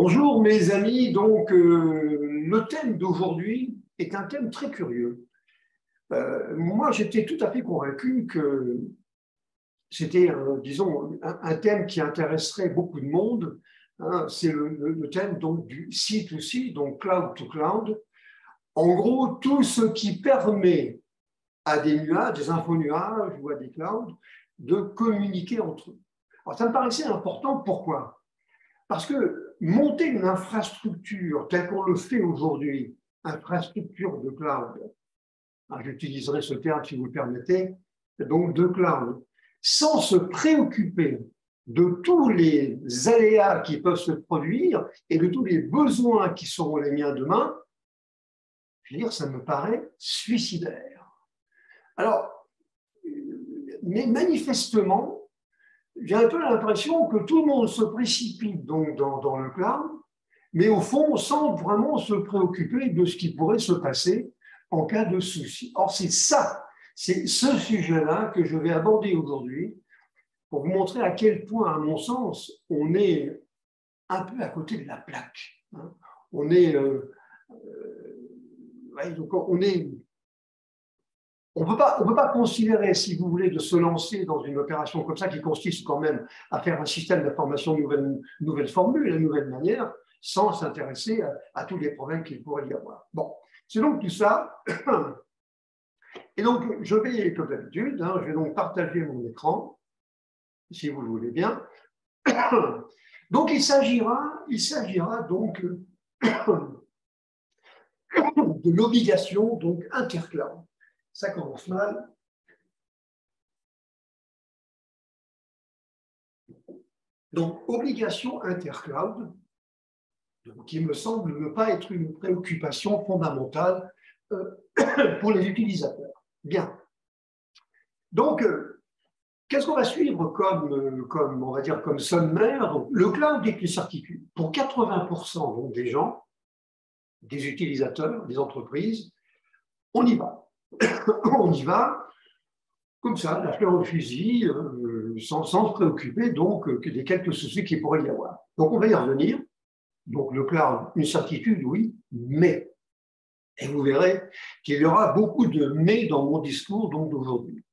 Bonjour mes amis, donc le thème d'aujourd'hui est un thème très curieux. Moi j'étais tout à fait convaincu que c'était, disons, un thème qui intéresserait beaucoup de monde. Hein. C'est le thème donc, du C2C, donc Cloud to Cloud. En gros, tout ce qui permet à des nuages, des infonuages ou à des clouds de communiquer entre eux. Alors ça me paraissait important, pourquoi ? Parce que monter une infrastructure telle qu'on le fait aujourd'hui, infrastructure de cloud, j'utiliserai ce terme si vous le permettez, donc de cloud, sans se préoccuper de tous les aléas qui peuvent se produire et de tous les besoins qui seront les miens demain, je veux dire, ça me paraît suicidaire. Alors, mais manifestement, j'ai un peu l'impression que tout le monde se précipite donc dans le cloud, mais au fond, sans vraiment se préoccuper de ce qui pourrait se passer en cas de souci. Or, c'est ce sujet-là que je vais aborder aujourd'hui pour vous montrer à quel point, à mon sens, on est un peu à côté de la plaque. Hein. On est, donc on ne peut pas considérer, si vous voulez, de se lancer dans une opération comme ça qui consiste quand même à faire un système d'information nouvelle formule, une nouvelle manière, sans s'intéresser à tous les problèmes qu'il pourrait y avoir. Bon, c'est donc tout ça. Et donc, je vais, comme d'habitude, je vais donc partager mon écran, si vous le voulez bien. Donc, il s'agira donc de l'obligation donc intercloud. Ça commence mal. Donc, obligation intercloud, qui me semble ne pas être une préoccupation fondamentale pour les utilisateurs. Bien. Donc, qu'est-ce qu'on va suivre comme, on va dire, comme sommaire? Donc, le cloud est une certitude. Pour 80% donc, des gens, des utilisateurs, des entreprises, on y va. On y va comme ça, la fleur au fusil, sans se préoccuper donc des quelques soucis qu'il pourrait y avoir. Donc, on va y revenir. Donc, le cloud, une certitude, oui, mais, et vous verrez qu'il y aura beaucoup de mais dans mon discours d'aujourd'hui.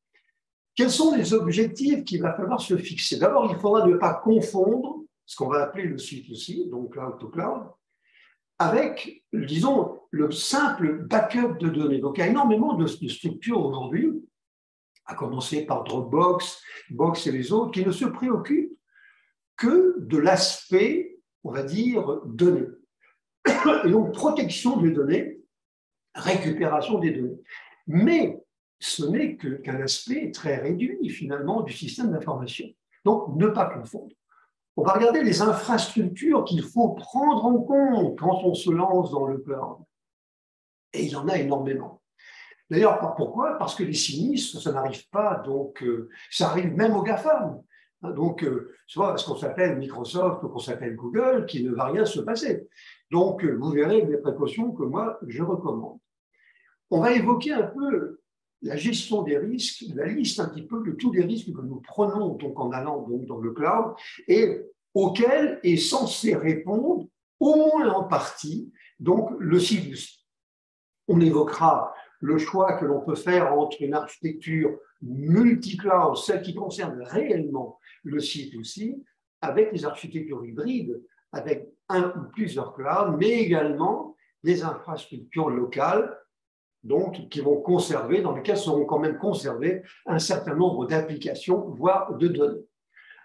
Quels sont les objectifs qu'il va falloir se fixer? D'abord, il faudra ne pas confondre ce qu'on va appeler le C2C, donc cloud to cloud, avec, disons, le simple backup de données. Donc, il y a énormément de structures aujourd'hui, à commencer par Dropbox, Box et les autres, qui ne se préoccupent que de l'aspect, on va dire, données. Et donc, protection des données, récupération des données. Mais ce n'est qu'un aspect très réduit, finalement, du système d'information. Donc, ne pas confondre. On va regarder les infrastructures qu'il faut prendre en compte quand on se lance dans le cloud. Et il y en a énormément. D'ailleurs, pourquoi? Parce que les sinistres, ça n'arrive pas, donc ça arrive même aux GAFAM. Donc, soit parce qu'on s'appelle Microsoft ou qu'on s'appelle Google, qu'il ne va rien se passer. Donc, vous verrez les précautions que moi, je recommande. On va évoquer un peu la gestion des risques, la liste un petit peu de tous les risques que nous prenons donc, en allant donc, dans le cloud et auxquels est censé répondre, au moins en partie, donc le C2C. On évoquera le choix que l'on peut faire entre une architecture multi-cloud, celle qui concerne réellement le C2C, avec les architectures hybrides, avec un ou plusieurs clouds, mais également des infrastructures locales, donc qui vont conserver, dans lesquelles seront quand même conservées un certain nombre d'applications, voire de données.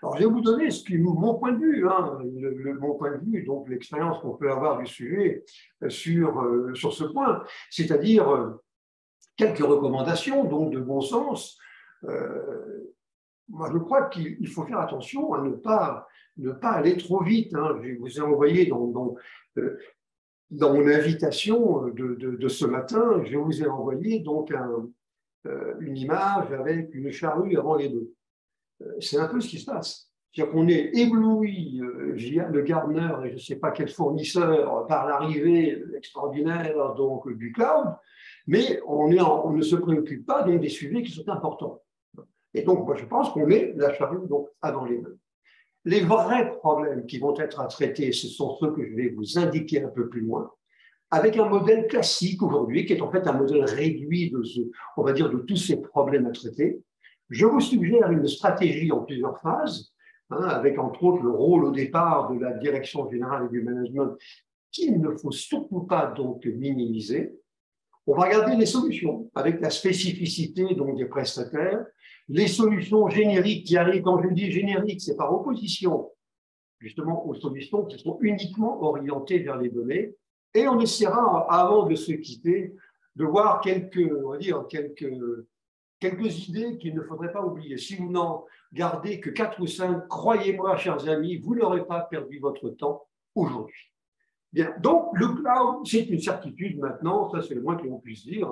Alors, je vais vous donner mon point de vue, mon point de vue, donc l'expérience qu'on peut avoir du sujet sur ce point, c'est-à-dire quelques recommandations donc de bon sens. Moi, je crois qu'il faut faire attention à ne pas aller trop vite. Je vous ai envoyé dans mon invitation de ce matin, je vous ai envoyé donc une image avec une charrue avant les bœufs. C'est un peu ce qui se passe. C'est-à-dire qu'on est ébloui via le Gartner et je ne sais pas quel fournisseur par l'arrivée extraordinaire donc, du cloud, mais on ne se préoccupe pas donc, des sujets qui sont importants. Et donc, moi, je pense qu'on met la charrue donc, avant les bœufs. Les vrais problèmes qui vont être à traiter, ce sont ceux que je vais vous indiquer un peu plus loin, avec un modèle classique aujourd'hui, qui est en fait un modèle réduit on va dire, de tous ces problèmes à traiter. Je vous suggère une stratégie en plusieurs phases, avec entre autres le rôle au départ de la direction générale et du management, qu'il ne faut surtout pas donc minimiser. On va regarder les solutions avec la spécificité donc des prestataires, les solutions génériques qui arrivent. Quand je dis générique, c'est par opposition justement aux solutions qui sont uniquement orientées vers les données. Et on essaiera, avant de se quitter, de voir on va dire, quelques idées qu'il ne faudrait pas oublier. Si vous n'en gardez que 4 ou 5, croyez-moi, chers amis, vous n'aurez pas perdu votre temps aujourd'hui. Bien, donc le cloud, c'est une certitude maintenant, ça c'est le moins que l'on puisse dire.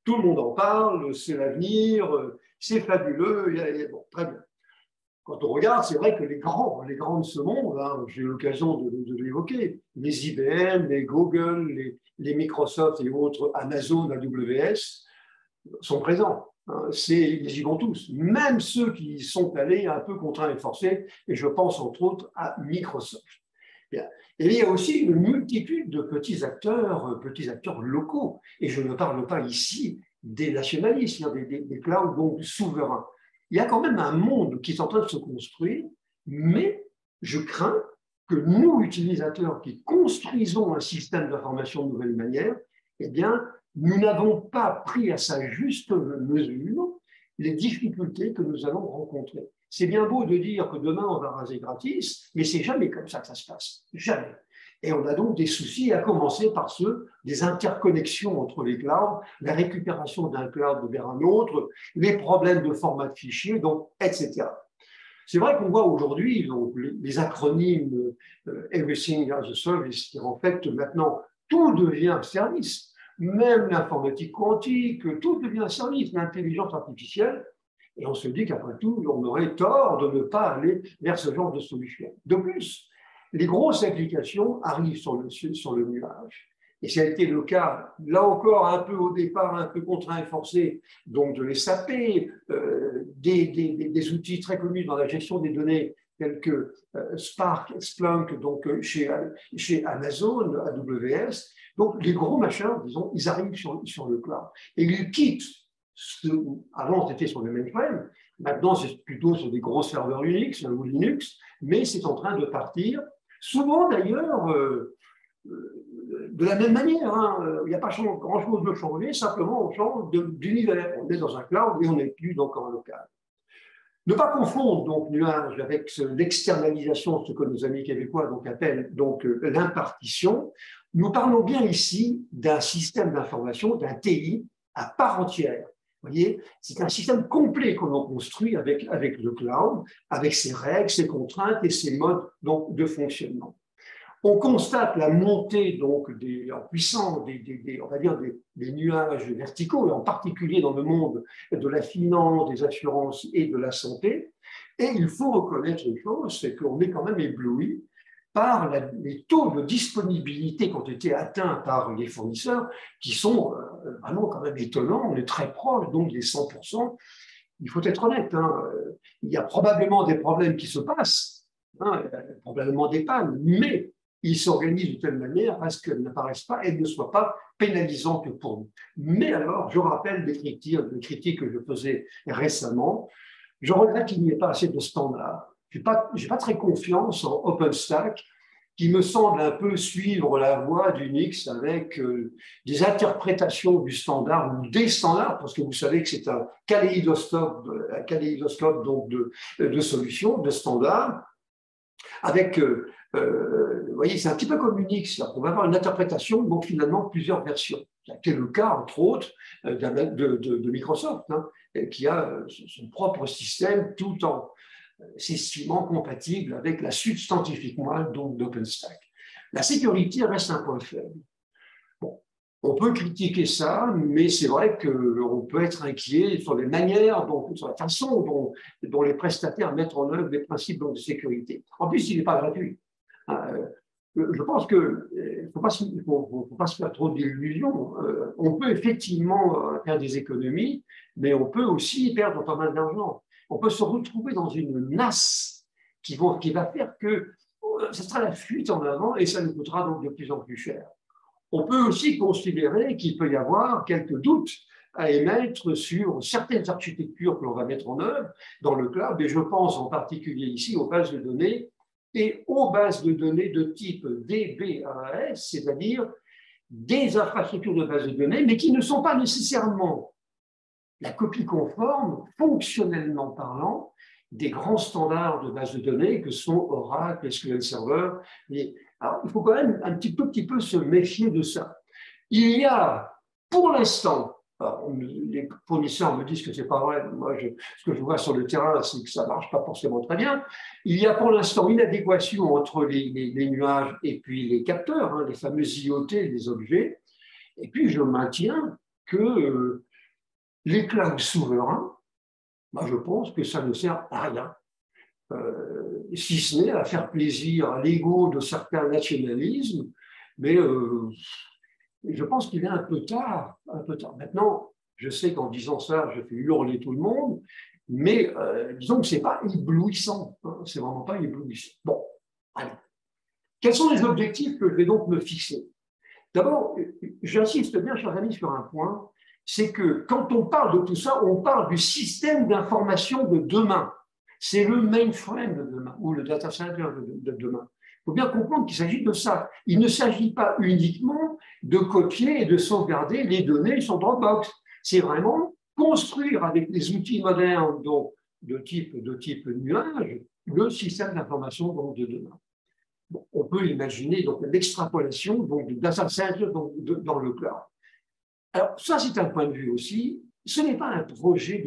Tout le monde en parle, c'est l'avenir, c'est fabuleux, bon, très bien. Quand on regarde, c'est vrai que les grands de ce monde, j'ai eu l'occasion de l'évoquer, les IBM, les Google, les Microsoft et autres, Amazon, AWS, sont présents. Ils y vont tous, même ceux qui sont allés un peu contraints et forcés, et je pense entre autres à Microsoft. Bien. Et il y a aussi une multitude de petits acteurs locaux, et je ne parle pas ici des nationalistes, des clouds donc souverains. Il y a quand même un monde qui est en train de se construire, mais je crains que nous, utilisateurs qui construisons un système d'information de nouvelle manière, eh bien, nous n'avons pas pris à sa juste mesure les difficultés que nous allons rencontrer. C'est bien beau de dire que demain, on va raser gratis, mais c'est jamais comme ça que ça se passe. Jamais. Et on a donc des soucis, à commencer par ceux des interconnexions entre les clouds, la récupération d'un cloud vers un autre, les problèmes de format de fichier, donc, etc. C'est vrai qu'on voit aujourd'hui les acronymes Everything as a Service, qui en fait maintenant tout devient un service, même l'informatique quantique, tout devient un service, l'intelligence artificielle, et on se dit qu'après tout, on aurait tort de ne pas aller vers ce genre de solution. De plus, les grosses applications arrivent sur le nuage. Et ça a été le cas, là encore, un peu au départ, un peu contraint et forcé, donc de l'SAP, des outils très connus dans la gestion des données, tels que Spark, Splunk, donc chez Amazon, AWS. Donc, les gros machins, disons, ils arrivent sur le cloud. Et ils quittent, avant c'était sur le mainframe, maintenant c'est plutôt sur des gros serveurs Unix ou Linux, mais c'est en train de partir. Souvent d'ailleurs, de la même manière, il n'y a pas grand-chose de changer, simplement on change d'univers. On est dans un cloud et on n'est plus donc en local. Ne pas confondre donc nuage avec l'externalisation, ce que nos amis québécois donc appellent donc l'impartition. Nous parlons bien ici d'un système d'information, d'un TI à part entière. Vous voyez, c'est un système complet qu'on a construit avec le cloud, avec ses règles, ses contraintes et ses modes donc, de fonctionnement. On constate la montée donc en puissance on va dire des nuages verticaux, et en particulier dans le monde de la finance, des assurances et de la santé. Et il faut reconnaître une chose, c'est qu'on est quand même ébloui par les taux de disponibilité qui ont été atteints par les fournisseurs, qui sont vraiment quand même étonnants. On est très proche donc des 100%. Il faut être honnête, il y a probablement des problèmes qui se passent, probablement des pannes, mais ils s'organisent de telle manière à ce qu'elles n'apparaissent pas et ne soient pas pénalisantes pour nous. Mais alors, je rappelle des critiques que je faisais récemment. Je regrette qu'il n'y ait pas assez de standards. Je n'ai pas très confiance en OpenStack, qui me semble un peu suivre la voie d'Unix avec des interprétations du standard ou des standards, parce que vous savez que c'est un kaléidoscope donc de solutions, de standards, avec, vous voyez, c'est un petit peu comme Unix, on va avoir une interprétation, donc finalement plusieurs versions. C'est le cas, entre autres, de Microsoft, qui a son propre système tout en s'estimant compatible avec la substantifique moelle d'OpenStack. La sécurité reste un point faible. Bon, on peut critiquer ça, mais c'est vrai qu'on peut être inquiet sur les manières, sur la façon dont les prestataires mettent en œuvre les principes de sécurité. En plus, il n'est pas gratuit. Je pense qu'il ne faut pas se faire trop d'illusions. On peut effectivement faire des économies, mais on peut aussi perdre pas mal d'argent. On peut se retrouver dans une nasse qui va faire que ce sera la fuite en avant et ça nous coûtera donc de plus en plus cher. On peut aussi considérer qu'il peut y avoir quelques doutes à émettre sur certaines architectures que l'on va mettre en œuvre dans le cloud, et je pense en particulier ici aux bases de données et aux bases de données de type DBAS, c'est-à-dire des infrastructures de bases de données, mais qui ne sont pas nécessairement la copie conforme, fonctionnellement parlant, des grands standards de base de données que sont Oracle, SQL Server. Alors, il faut quand même un petit peu se méfier de ça. Il y a, pour l'instant, les fournisseurs me disent que ce n'est pas vrai. Moi, ce que je vois sur le terrain, c'est que ça ne marche pas forcément très bien. Il y a pour l'instant une adéquation entre les nuages et puis les capteurs, hein, les fameux IoT, les objets. Et puis, je maintiens que les clouds souverains, moi, je pense que ça ne sert à rien, si ce n'est à faire plaisir à l'ego de certains nationalismes, mais je pense qu'il est un peu tard, un peu tard. Maintenant, je sais qu'en disant ça, je fais hurler tout le monde, mais disons que ce n'est pas éblouissant, hein, c'est vraiment pas éblouissant. Bon, allez. Quels sont les objectifs que je vais donc me fixer? D'abord, j'insiste bien, chers amis, sur un point, c'est que quand on parle de tout ça, on parle du système d'information de demain. C'est le mainframe de demain, ou le data center de demain. Il faut bien comprendre qu'il s'agit de ça. Il ne s'agit pas uniquement de copier et de sauvegarder les données sur Dropbox. C'est vraiment construire avec des outils modernes de type nuage le système d'information de demain. Bon, on peut imaginer donc l'extrapolation du data center dans le cloud. Alors, ça, c'est un point de vue aussi. Ce n'est pas un projet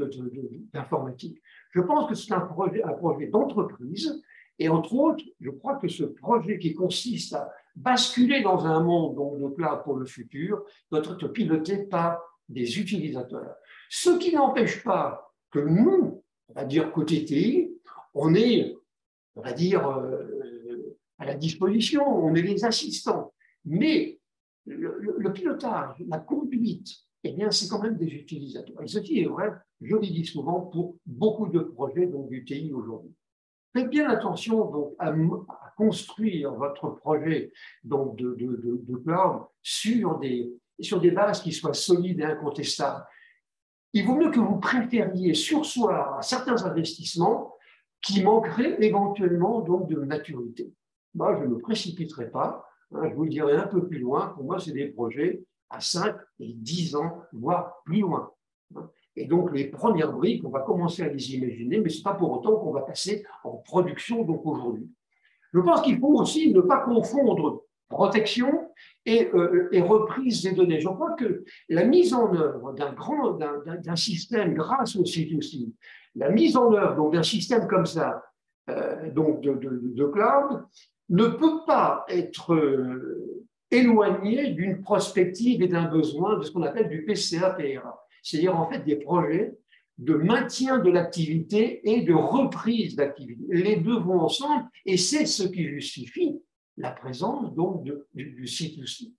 d'informatique. Je pense que c'est un projet d'entreprise. Et entre autres, je crois que ce projet qui consiste à basculer dans un monde de cloud pour le futur doit être piloté par des utilisateurs. Ce qui n'empêche pas que nous, on va dire côté TI, on est, on va dire, à la disposition, on est les assistants. Mais le pilotage, la conduite, eh bien, c'est quand même des utilisateurs. Et ce qui est vrai, je le dis souvent, pour beaucoup de projets du TI aujourd'hui. Faites bien attention donc, à construire votre projet de cloud sur des bases qui soient solides et incontestables. Il vaut mieux que vous préfériez surseoir à certains investissements qui manqueraient éventuellement donc, de maturité. Moi, je ne me précipiterai pas. Je vous le dirai un peu plus loin. Pour moi, c'est des projets à 5 et 10 ans, voire plus loin. Et donc, les premières briques, on va commencer à les imaginer, mais ce n'est pas pour autant qu'on va passer en production donc aujourd'hui. Je pense qu'il faut aussi ne pas confondre protection et reprise des données. Je crois que la mise en œuvre d'un système grâce au C2C, la mise en œuvre d'un système comme ça, donc de cloud, ne peut pas être éloigné d'une prospective et d'un besoin de ce qu'on appelle du PCA-PRA, c'est-à-dire en fait des projets de maintien de l'activité et de reprise d'activité. Les deux vont ensemble et c'est ce qui justifie la présence donc du C2C.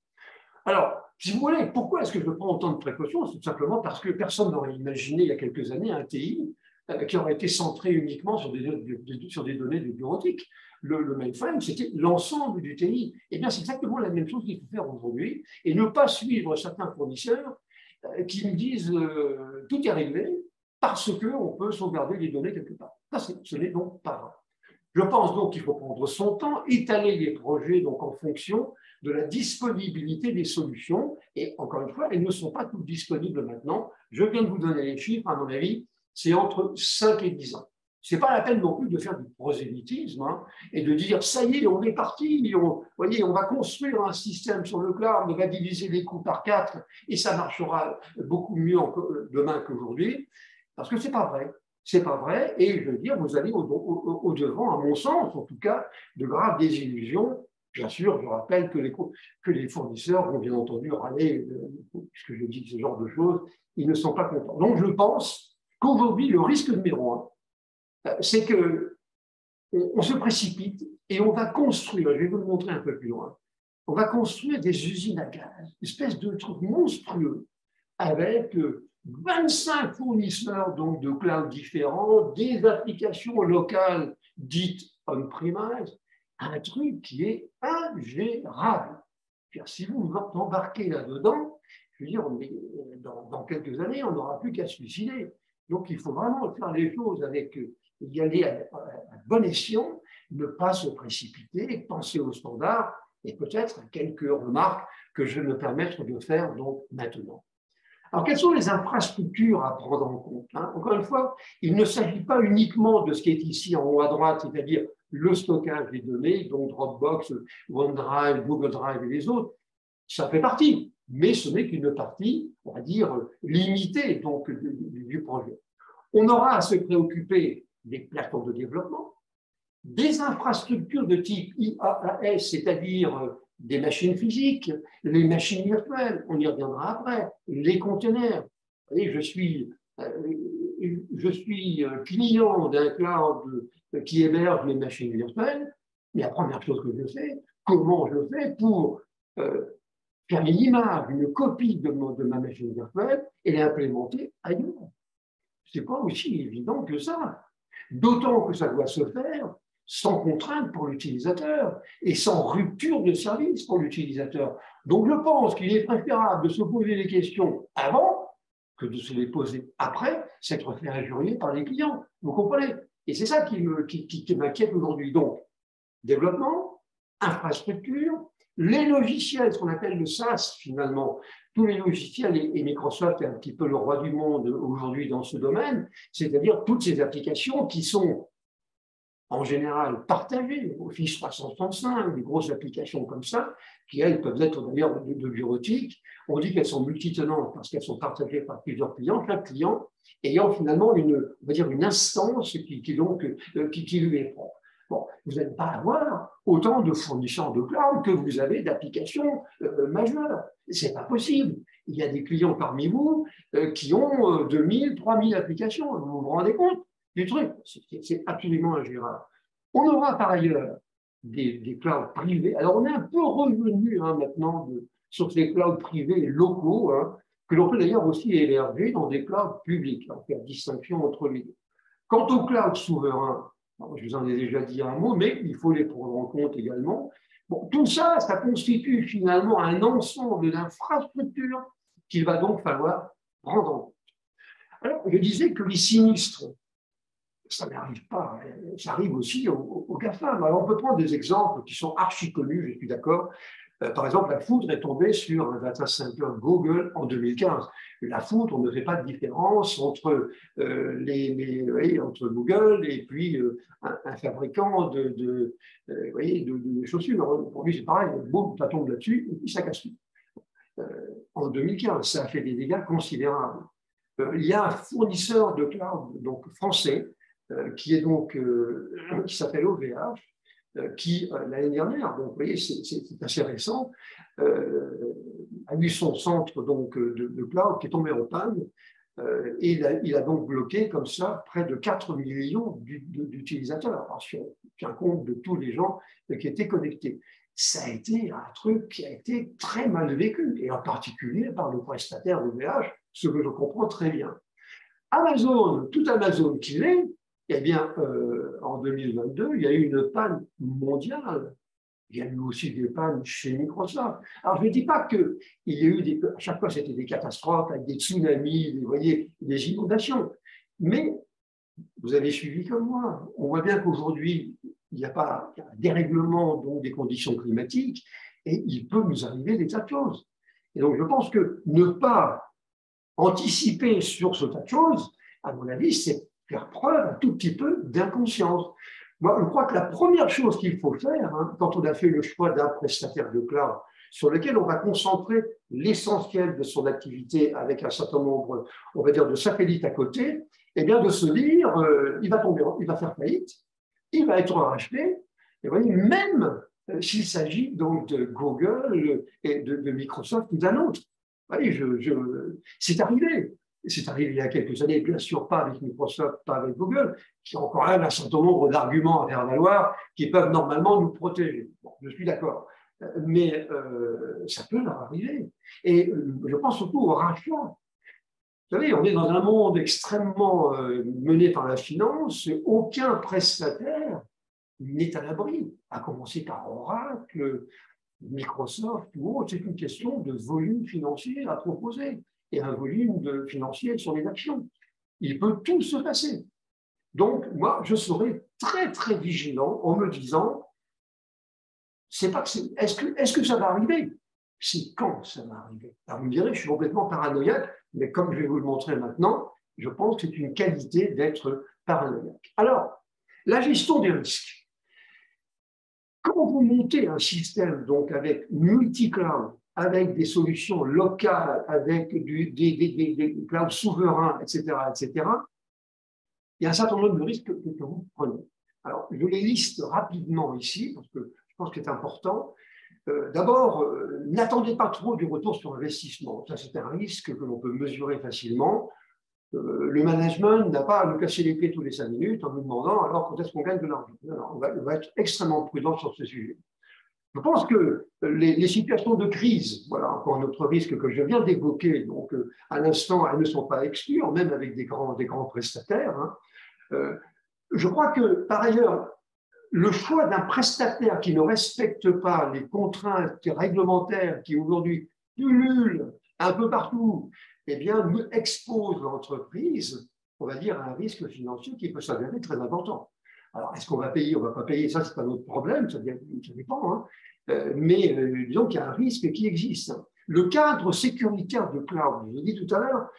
Alors, si vous voulez, pourquoi est-ce que je prends autant de précautions? C'est tout simplement parce que personne n'aurait imaginé il y a quelques années un TI qui aurait été centré uniquement sur des données de bureautique. Le mainframe, c'était l'ensemble du TI. Eh bien, c'est exactement la même chose qu'il faut faire aujourd'hui et ne pas suivre certains fournisseurs qui me disent tout est réglé parce qu'on peut sauvegarder les données quelque part. Ça, ce n'est donc pas vrai. Je pense donc qu'il faut prendre son temps, étaler les projets donc en fonction de la disponibilité des solutions. Et encore une fois, elles ne sont pas toutes disponibles maintenant. Je viens de vous donner les chiffres, à mon avis, c'est entre 5 et 10 ans. Ce n'est pas la peine non plus de faire du prosélytisme et de dire ça y est, on est parti, voyez, on va construire un système sur le cloud, on va diviser les coûts par 4 et ça marchera beaucoup mieux demain qu'aujourd'hui, parce que ce n'est pas vrai. C'est pas vrai, et je veux dire, vous allez au-devant, à mon sens, en tout cas, de graves désillusions. Bien sûr, je rappelle que les fournisseurs vont bien entendu râler, puisque je dis ce genre de choses, ils ne sont pas contents. Donc, je pense qu'aujourd'hui, le risque numéro 1, c'est qu'on se précipite et on va construire, je vais vous le montrer un peu plus loin, on va construire des usines à gaz, une espèce de truc monstrueux avec 25 fournisseurs donc, de cloud différents, des applications locales dites on-premise, un truc qui est ingérable. Si vous vous embarquez là-dedans, je veux dire, dans quelques années, on n'aura plus qu'à se suicider. Donc, il faut vraiment faire les choses avec, y aller à bon escient, ne pas se précipiter, penser aux standards et peut-être quelques remarques que je vais me permettre de faire donc maintenant. Alors, quelles sont les infrastructures à prendre en compte, hein? Encore une fois, il ne s'agit pas uniquement de ce qui est ici en haut à droite, c'est-à-dire le stockage des données, dont Dropbox, OneDrive, Google Drive et les autres. Ça fait partie, mais ce n'est qu'une partie, on va dire, limitée donc, du projet. On aura à se préoccuper des plateformes de développement, des infrastructures de type IaaS, c'est-à-dire des machines physiques, les machines virtuelles, on y reviendra après, les containers. Vous voyez, je suis client d'un cloud qui héberge les machines virtuelles, mais la première chose que je fais, comment je fais pour faire une image, une copie de ma machine virtuelle et l'implémenter ailleurs. Ce n'est pas aussi évident que ça. D'autant que ça doit se faire sans contrainte pour l'utilisateur et sans rupture de service pour l'utilisateur. Donc je pense qu'il est préférable de se poser les questions avant que de se les poser après, s'être fait injurier par les clients. Vous comprenez? Et c'est ça qui m'inquiète aujourd'hui. Donc, développement, infrastructure, les logiciels, ce qu'on appelle le SaaS finalement, tous les logiciels, et Microsoft est un petit peu le roi du monde aujourd'hui dans ce domaine, c'est-à-dire toutes ces applications qui sont en général partagées, Office 365, des grosses applications comme ça, qui elles peuvent être d'ailleurs de bureautique. On dit qu'elles sont multitenantes parce qu'elles sont partagées par plusieurs clients, chaque client ayant finalement on va dire une instance qui lui est propre. Bon, vous n'allez pas avoir autant de fournisseurs de cloud que vous avez d'applications majeures. Ce n'est pas possible. Il y a des clients parmi vous qui ont 2000, 3000 applications. Vous vous rendez compte du truc? C'est absolument ingérable. On aura par ailleurs des clouds privés. Alors, on est un peu revenu maintenant sur ces clouds privés locaux, que l'on peut d'ailleurs aussi héberger dans des clouds publics. On fait la distinction entre les deux. Quant aux clouds souverains, je vous en ai déjà dit un mot, mais il faut les prendre en compte également. Bon, tout ça, ça constitue finalement un ensemble d'infrastructures qu'il va donc falloir prendre en compte. Alors, je disais que les sinistres, ça n'arrive pas, ça arrive aussi aux GAFAM. Alors, on peut prendre des exemples qui sont archi connus, je suis d'accord. Par exemple, la foudre est tombée sur un data center Google en 2015. La foudre, on ne fait pas de différence entre, entre Google et puis un fabricant de chaussures. Pour lui, c'est pareil, boum, ça tombe là-dessus et puis ça casse tout. En 2015, ça a fait des dégâts considérables. Il y a un fournisseur de cloud donc français qui s'appelle OVH, qui, l'année dernière, donc vous voyez, c'est assez récent, a eu son centre donc, de cloud qui est tombé en panne, et il a donc bloqué comme ça près de 4 millions d'utilisateurs, si on tient compte de tous les gens qui étaient connectés. Ça a été un truc qui a été très mal vécu, et en particulier par le prestataire OVH, ce que je comprends très bien. Amazon, tout Amazon qu'il est, eh bien, en 2022, il y a eu une panne mondiale. Il y a eu aussi des pannes chez Microsoft. Alors, je ne dis pas qu'il y a eu à chaque fois, c'était des catastrophes avec des tsunamis, vous voyez, des inondations. Mais vous avez suivi comme moi. On voit bien qu'aujourd'hui, il y a un dérèglement donc, des conditions climatiques et il peut nous arriver des tas de choses. Et donc, je pense que ne pas anticiper sur ce tas de choses, à mon avis, c'est faire preuve un tout petit peu d'inconscience. Moi, je crois que la première chose qu'il faut faire, quand on a fait le choix d'un prestataire de cloud sur lequel on va concentrer l'essentiel de son activité avec un certain nombre, on va dire, de satellites à côté, eh bien, de se dire, il va faire faillite, il va être racheté, et vous voyez, même s'il s'agit donc de Google et de Microsoft ou d'un autre. Voyez, c'est arrivé. C'est arrivé il y a quelques années, bien sûr pas avec Microsoft, pas avec Google, qui ont quand même un certain nombre d'arguments à faire valoir qui peuvent normalement nous protéger. Bon, je suis d'accord. Mais ça peut leur arriver. Et je pense surtout au rachat. Vous savez, on est dans un monde extrêmement mené par la finance, et aucun prestataire n'est à l'abri, à commencer par Oracle, Microsoft ou autre. C'est une question de volume financier à proposer et un volume financier sur les actions. Il peut tout se passer. Donc, moi, je serai très, très vigilant en me disant, est-ce que ça va arriver? C'est quand ça va arriver? Alors, vous me direz, je suis complètement paranoïaque, mais comme je vais vous le montrer maintenant, je pense que c'est une qualité d'être paranoïaque. Alors, la gestion des risques. Quand vous montez un système donc avec multi-cloud, avec des solutions locales, avec des clouds souverains, etc., il y a un certain nombre de risques que vous prenez. Alors, je les liste rapidement ici, parce que je pense que c'est important. D'abord, n'attendez pas trop du retour sur investissement. Ça, c'est un risque que l'on peut mesurer facilement. Le management n'a pas à nous casser les pieds tous les 5 minutes en nous demandant alors quand est-ce qu'on gagne de l'argent. On va être extrêmement prudent sur ce sujet. Je pense que les situations de crise, voilà encore un autre risque que je viens d'évoquer, donc à l'instant, elles ne sont pas exclues, même avec des grands prestataires. Hein. Je crois que, par ailleurs, le choix d'un prestataire qui ne respecte pas les contraintes réglementaires qui aujourd'hui pullulent un peu partout, eh bien, expose l'entreprise, on va dire, à un risque financier qui peut s'avérer très important. Alors, est-ce qu'on va payer, on ne va pas payer, ça, c'est pas notre problème, ça dépend, hein. Mais disons qu'il y a un risque qui existe. Le cadre sécuritaire de cloud, je l'ai dit tout à l'heure,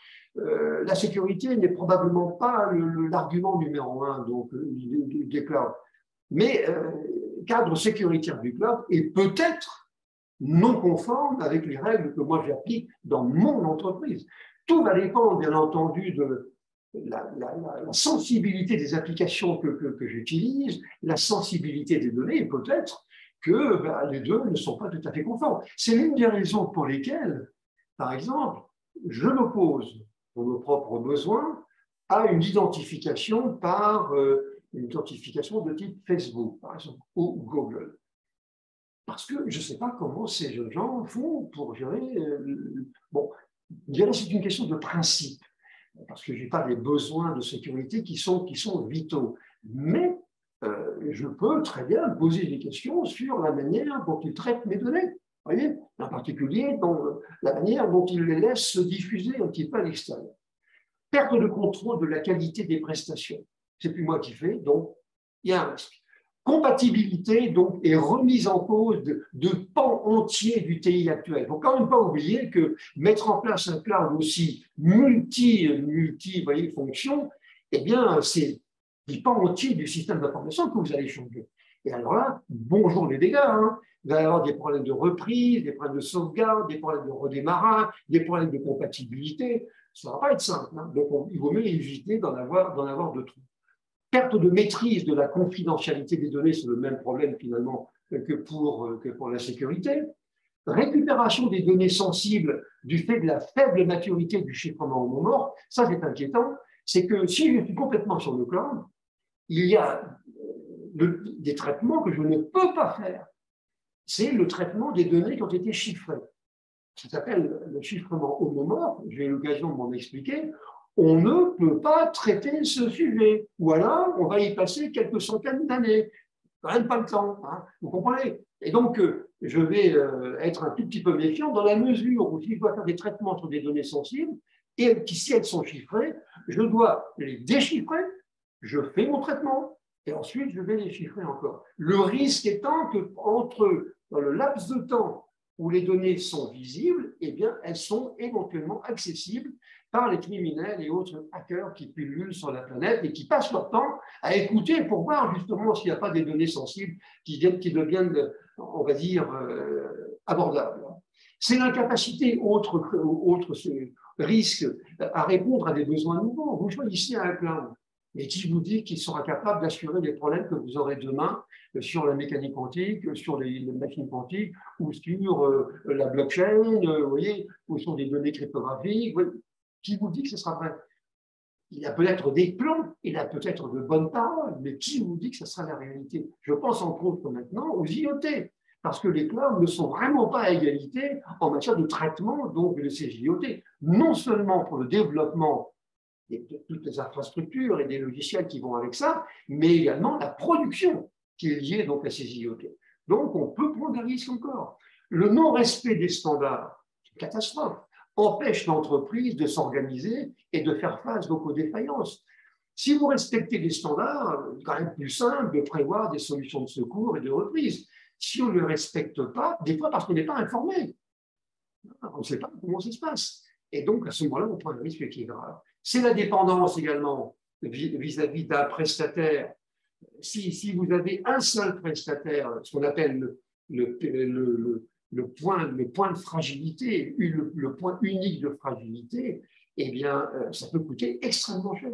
la sécurité n'est probablement pas l'argument numéro 1 donc, des clouds. Mais cadre sécuritaire du cloud est peut-être non conforme avec les règles que moi j'applique dans mon entreprise. Tout va dépendre, bien entendu, de la sensibilité des applications que j'utilise, la sensibilité des données, et peut-être que les deux ne sont pas tout à fait conformes. C'est l'une des raisons pour lesquelles, par exemple, je m'oppose, pour nos propres besoins, à une identification par une identification de type Facebook, par exemple, ou Google. Parce que je ne sais pas comment ces jeunes gens font pour gérer. Bon, je dirais que c'est une question de principe, parce que je n'ai pas des besoins de sécurité qui sont vitaux. Mais je peux très bien poser des questions sur la manière dont ils traitent mes données. Vous voyez, en particulier dans la manière dont ils les laissent se diffuser un petit peu à l'extérieur. Perte de contrôle de la qualité des prestations. C'est plus moi qui fais, donc il y a un risque. Compatibilité donc et remise en cause de pans entiers du TI actuel. Il ne faut quand même pas oublier que mettre en place un cloud aussi multi-fonction, eh bien, c'est des pans entiers du système d'information que vous allez changer. Et alors là, bonjour les dégâts, hein. Il va y avoir des problèmes de reprise, des problèmes de sauvegarde, des problèmes de redémarrage, des problèmes de compatibilité. Ça ne va pas être simple, hein. Donc il vaut mieux éviter d'en avoir de trop. Perte de maîtrise de la confidentialité des données, c'est le même problème finalement que pour la sécurité. Récupération des données sensibles du fait de la faible maturité du chiffrement au mot mort, ça c'est inquiétant. C'est que si je suis complètement sur le cloud, il y a des traitements que je ne peux pas faire. C'est le traitement des données qui ont été chiffrées. Ça s'appelle le chiffrement homomorphe, j'ai eu l'occasion de m'en expliquer. On ne peut pas traiter ce sujet, ou alors on va y passer quelques centaines d'années. Quand même pas le temps, hein, vous comprenez? Et donc, je vais être un tout petit peu méfiant dans la mesure où si je dois faire des traitements sur des données sensibles, et si elles sont chiffrées, je dois les déchiffrer, je fais mon traitement, et ensuite je vais les chiffrer encore. Le risque étant que dans le laps de temps où les données sont visibles, eh bien, elles sont éventuellement accessibles par les criminels et autres hackers qui pullulent sur la planète et qui passent leur temps à écouter pour voir justement s'il n'y a pas des données sensibles qui deviennent, on va dire, abordables. C'est l'incapacité, autre risque, à répondre à des besoins nouveaux. Vous choisissez un cloud. Et qui vous dit qu'il sera capable d'assurer les problèmes que vous aurez demain sur la mécanique quantique, sur les machines quantiques, ou sur la blockchain, vous voyez, ou sur des données cryptographiques. Qui vous dit que ce sera vrai? Il y a peut-être des plans, il y a peut-être de bonnes paroles, mais qui vous dit que ce sera la réalité? Je pense entre autres maintenant aux IoT, parce que les clouds ne sont vraiment pas à égalité en matière de traitement donc, de ces IoT. non seulement pour le développement de toutes les infrastructures et des logiciels qui vont avec ça, mais également la production qui est liée donc à ces IoT. Donc, on peut prendre des risques encore. Le non-respect des standards, c'est une catastrophe, empêche l'entreprise de s'organiser et de faire face donc aux défaillances. Si vous respectez les standards, c'est quand même plus simple de prévoir des solutions de secours et de reprise. Si on ne le respecte pas, des fois parce qu'on n'est pas informé, on ne sait pas comment ça se passe. Et donc, à ce moment-là, on prend un risque qui est grave. C'est la dépendance également vis-à-vis d'un prestataire. Si vous avez un seul prestataire, ce qu'on appelle le point de fragilité, le point unique de fragilité, eh bien, ça peut coûter extrêmement cher.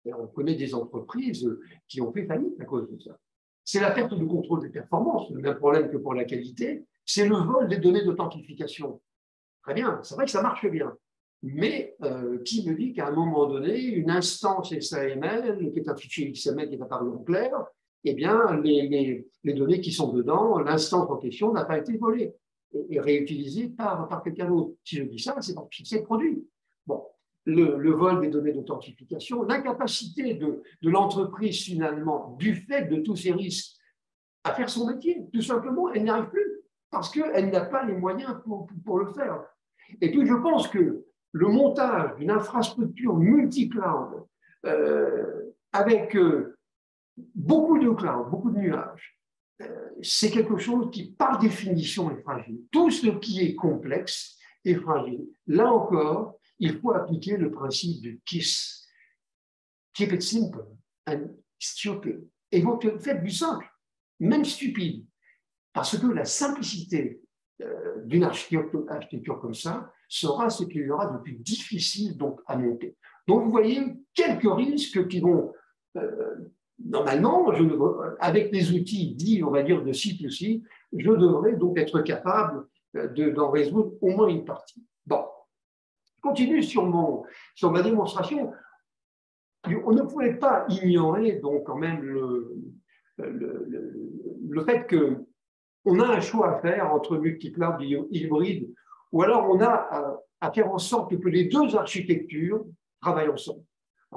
Et on connaît des entreprises qui ont fait faillite à cause de ça. C'est la perte de contrôle des performances, le même problème que pour la qualité, c'est le vol des données d'authentification. Très bien, c'est vrai que ça marche bien. Mais qui me dit qu'à un moment donné, une instance XAML, qui est un fichier XML qui est apparu en clair, eh bien, les données qui sont dedans, l'instance en question n'a pas été volée et réutilisée par quelqu'un d'autre. Si je dis ça, c'est parce que c'est produit. Bon, le vol des données d'authentification, l'incapacité de l'entreprise finalement, du fait de tous ces risques, à faire son métier. Tout simplement, elle n'y arrive plus parce qu'elle n'a pas les moyens pour le faire. Et puis, je pense que le montage d'une infrastructure multi-cloud avec beaucoup de cloud, beaucoup de nuages, c'est quelque chose qui, par définition, est fragile. Tout ce qui est complexe est fragile. Là encore, il faut appliquer le principe du KISS. Keep it simple and stupid. Et vous faites du simple, même stupide, parce que la simplicité d'une architecture comme ça sera ce qu'il y aura de plus difficile donc, à monter. Donc, vous voyez quelques risques qui vont, normalement, avec les outils dits, on va dire, de C2C, je devrais donc être capable d'en résoudre au moins une partie. Bon, je continue sur ma démonstration. On ne pouvait pas ignorer donc quand même le fait qu'on a un choix à faire entre multi-cloud et hybride, ou alors on a à faire en sorte que les deux architectures travaillent ensemble.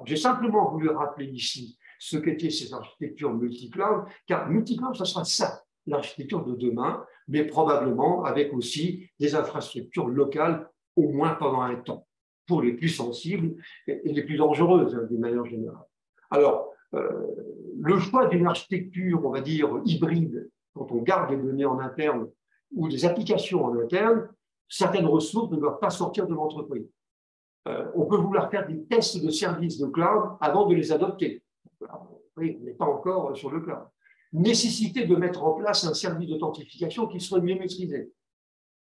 J'ai simplement voulu rappeler ici ce qu'étaient ces architectures multi-cloud, car multi-cloud, ce sera ça, l'architecture de demain, mais probablement avec aussi des infrastructures locales, au moins pendant un temps, pour les plus sensibles et les plus dangereuses, d'une manière générale. Alors, le choix d'une architecture, on va dire, hybride, quand on garde les données en interne ou des applications en interne, certaines ressources ne doivent pas sortir de l'entreprise. On peut vouloir faire des tests de services de cloud avant de les adopter. Oui, on n'est pas encore sur le cloud. Nécessité de mettre en place un service d'authentification qui soit mieux maîtrisé,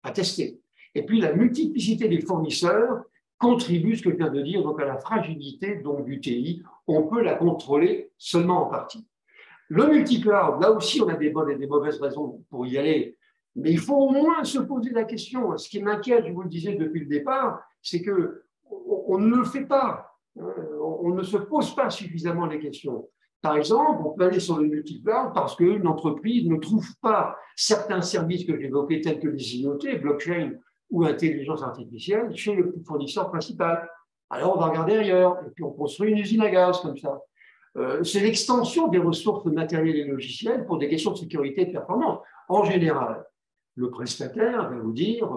à tester. Et puis la multiplicité des fournisseurs contribue, ce que je viens de dire, donc à la fragilité donc, du TI. On peut la contrôler seulement en partie. Le multi-cloud, là aussi, on a des bonnes et des mauvaises raisons pour y aller. Mais il faut au moins se poser la question. Ce qui m'inquiète, je vous le disais depuis le départ, c'est qu'on ne le fait pas. On ne se pose pas suffisamment les questions. Par exemple, on peut aller sur le multi-cloud parce qu'une entreprise ne trouve pas certains services que j'évoquais, tels que les IoT, blockchain ou intelligence artificielle, chez le fournisseur principal. Alors, on va regarder ailleurs, et puis on construit une usine à gaz comme ça. C'est l'extension des ressources matérielles et logicielles pour des questions de sécurité et de performance. En général, le prestataire va vous dire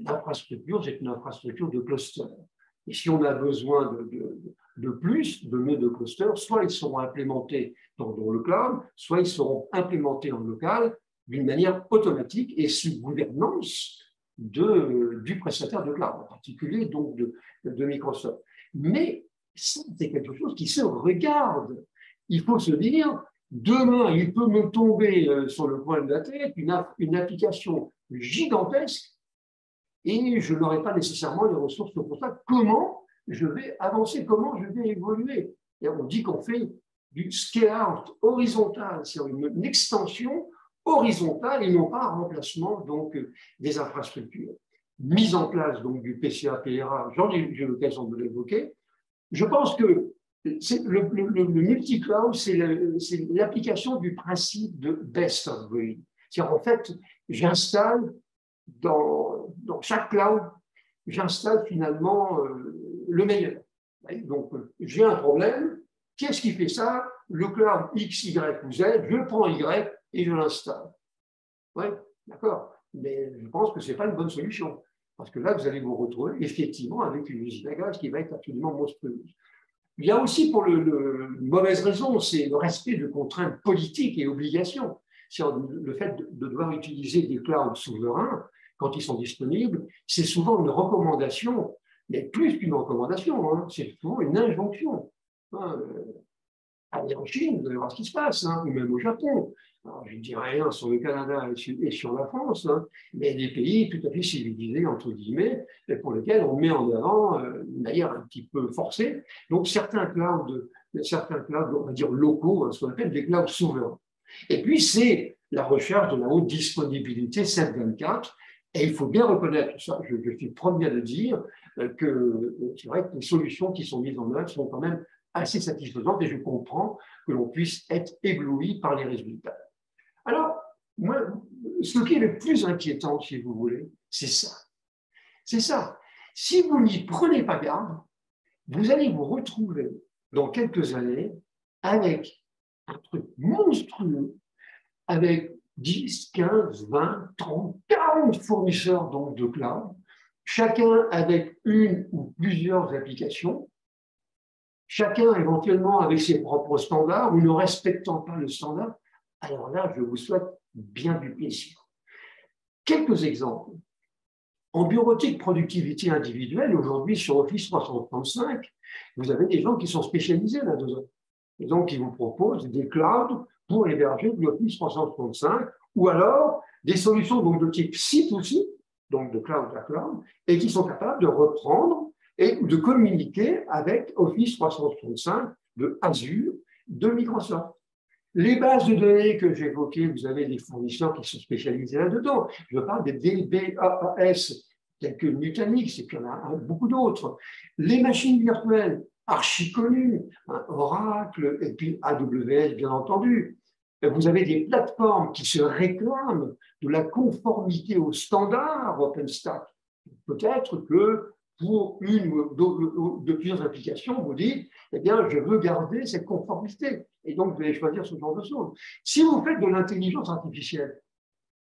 l'infrastructure, c'est une infrastructure de cluster. Et si on a besoin de plus, de nœuds de cluster, soit ils seront implémentés dans le cloud, soit ils seront implémentés en local d'une manière automatique et sous gouvernance du prestataire de cloud, en particulier donc de Microsoft. Mais c'est quelque chose qui se regarde. Il faut se dire, demain, il peut me tomber sur le coin de la tête une application gigantesque et je n'aurai pas nécessairement les ressources pour ça. Comment je vais avancer? Comment je vais évoluer? Et on dit qu'on fait du scale-out horizontal, c'est-à-dire une extension horizontale et non pas un remplacement donc, des infrastructures. Mise en place donc, du PCA-PRA, j'ai l'occasion de l'évoquer. Je pense que le multi-cloud, c'est l'application du principe de best of breed. C'est-à-dire, en fait, j'installe dans chaque cloud j'installe finalement le meilleur. Donc, j'ai un problème. Qu'est-ce qui fait ça? Le cloud X, Y ou Z, je prends Y et je l'installe. Oui, d'accord. Mais je pense que ce n'est pas une bonne solution. Parce que là, vous allez vous retrouver effectivement avec une usine à gaz qui va être absolument monstrueuse. Il y a aussi pour une mauvaise raison, c'est le respect de contraintes politiques et obligations. Le fait de devoir utiliser des clouds souverains quand ils sont disponibles, c'est souvent une recommandation, mais plus qu'une recommandation, hein, c'est souvent une injonction. Hein, allez en Chine, vous allez voir ce qui se passe, hein, ou même au Japon. Alors, je ne dis rien sur le Canada et sur la France, hein, mais des pays tout à fait civilisés, entre guillemets, pour lesquels on met en avant d'une manière un petit peu forcée. Donc, certains clouds, on va dire locaux, hein, ce qu'on appelle des clouds souverains. Et puis, c'est la recherche de la haute disponibilité 7/24. Et il faut bien reconnaître, ça, je suis le premier à le dire, que c'est vrai que les solutions qui sont mises en œuvre sont quand même assez satisfaisantes et je comprends que l'on puisse être ébloui par les résultats. Alors, moi, ce qui est le plus inquiétant, si vous voulez, c'est ça. C'est ça. Si vous n'y prenez pas garde, vous allez vous retrouver dans quelques années avec un truc monstrueux, avec 10, 15, 20, 30, 40 fournisseurs donc, de cloud, chacun avec une ou plusieurs applications, chacun éventuellement avec ses propres standards ou ne respectant pas le standard. Alors là, je vous souhaite bien du plaisir. Quelques exemples. En bureautique productivité individuelle, aujourd'hui sur Office 365, vous avez des gens qui sont spécialisés là-dedans. Et donc, ils vous proposent des clouds pour héberger de l'Office 365 ou alors des solutions donc, de type site aussi, donc de cloud à cloud, et qui sont capables de reprendre et de communiquer avec Office 365 de Azure, de Microsoft. Les bases de données que j'évoquais, vous avez des fournisseurs qui sont spécialisés là-dedans. Je parle des DBAS, tels que Nutanix, et puis il y en a beaucoup d'autres. Les machines virtuelles, archi connues, hein, Oracle, et puis AWS, bien entendu. Vous avez des plateformes qui se réclament de la conformité aux standards OpenStack. Peut-être que pour une ou de plusieurs applications, vous dites, eh bien, je veux garder cette conformité. Et donc, vous allez choisir ce genre de choses. Si vous faites de l'intelligence artificielle,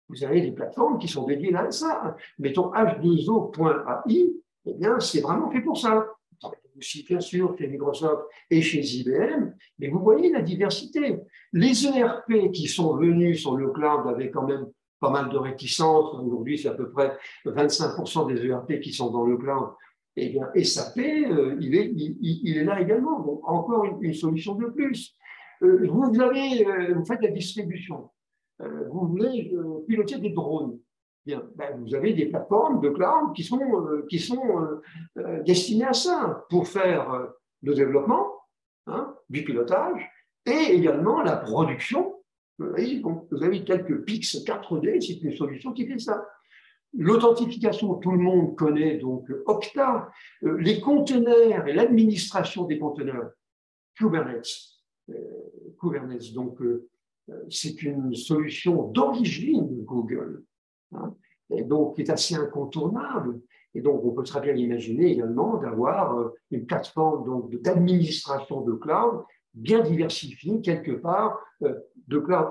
vous avez des plateformes qui sont dédiées à ça. Mettons H2O.ai, eh bien, c'est vraiment fait pour ça. Aussi, bien sûr, chez Microsoft et chez IBM, mais vous voyez la diversité. Les ERP qui sont venus sur le cloud avec quand même pas mal de réticences. Aujourd'hui, c'est à peu près 25% des ERP qui sont dans le cloud. Eh bien, SAP, il est là également. Donc, encore une solution de plus. Vous faites la distribution. Vous voulez piloter des drones. Bien, ben, vous avez des plateformes de cloud qui sont destinées à ça, pour faire le développement, hein, du pilotage, et également la production. Vous avez quelques Pix 4D, c'est une solution qui fait ça. L'authentification, tout le monde connaît, donc Okta, les conteneurs et l'administration des conteneurs, Kubernetes. Donc, c'est une solution d'origine de Google, hein, et donc qui est assez incontournable. Et donc, on peut très bien imaginer également d'avoir une plateforme d'administration de cloud bien diversifiée quelque part, de cloud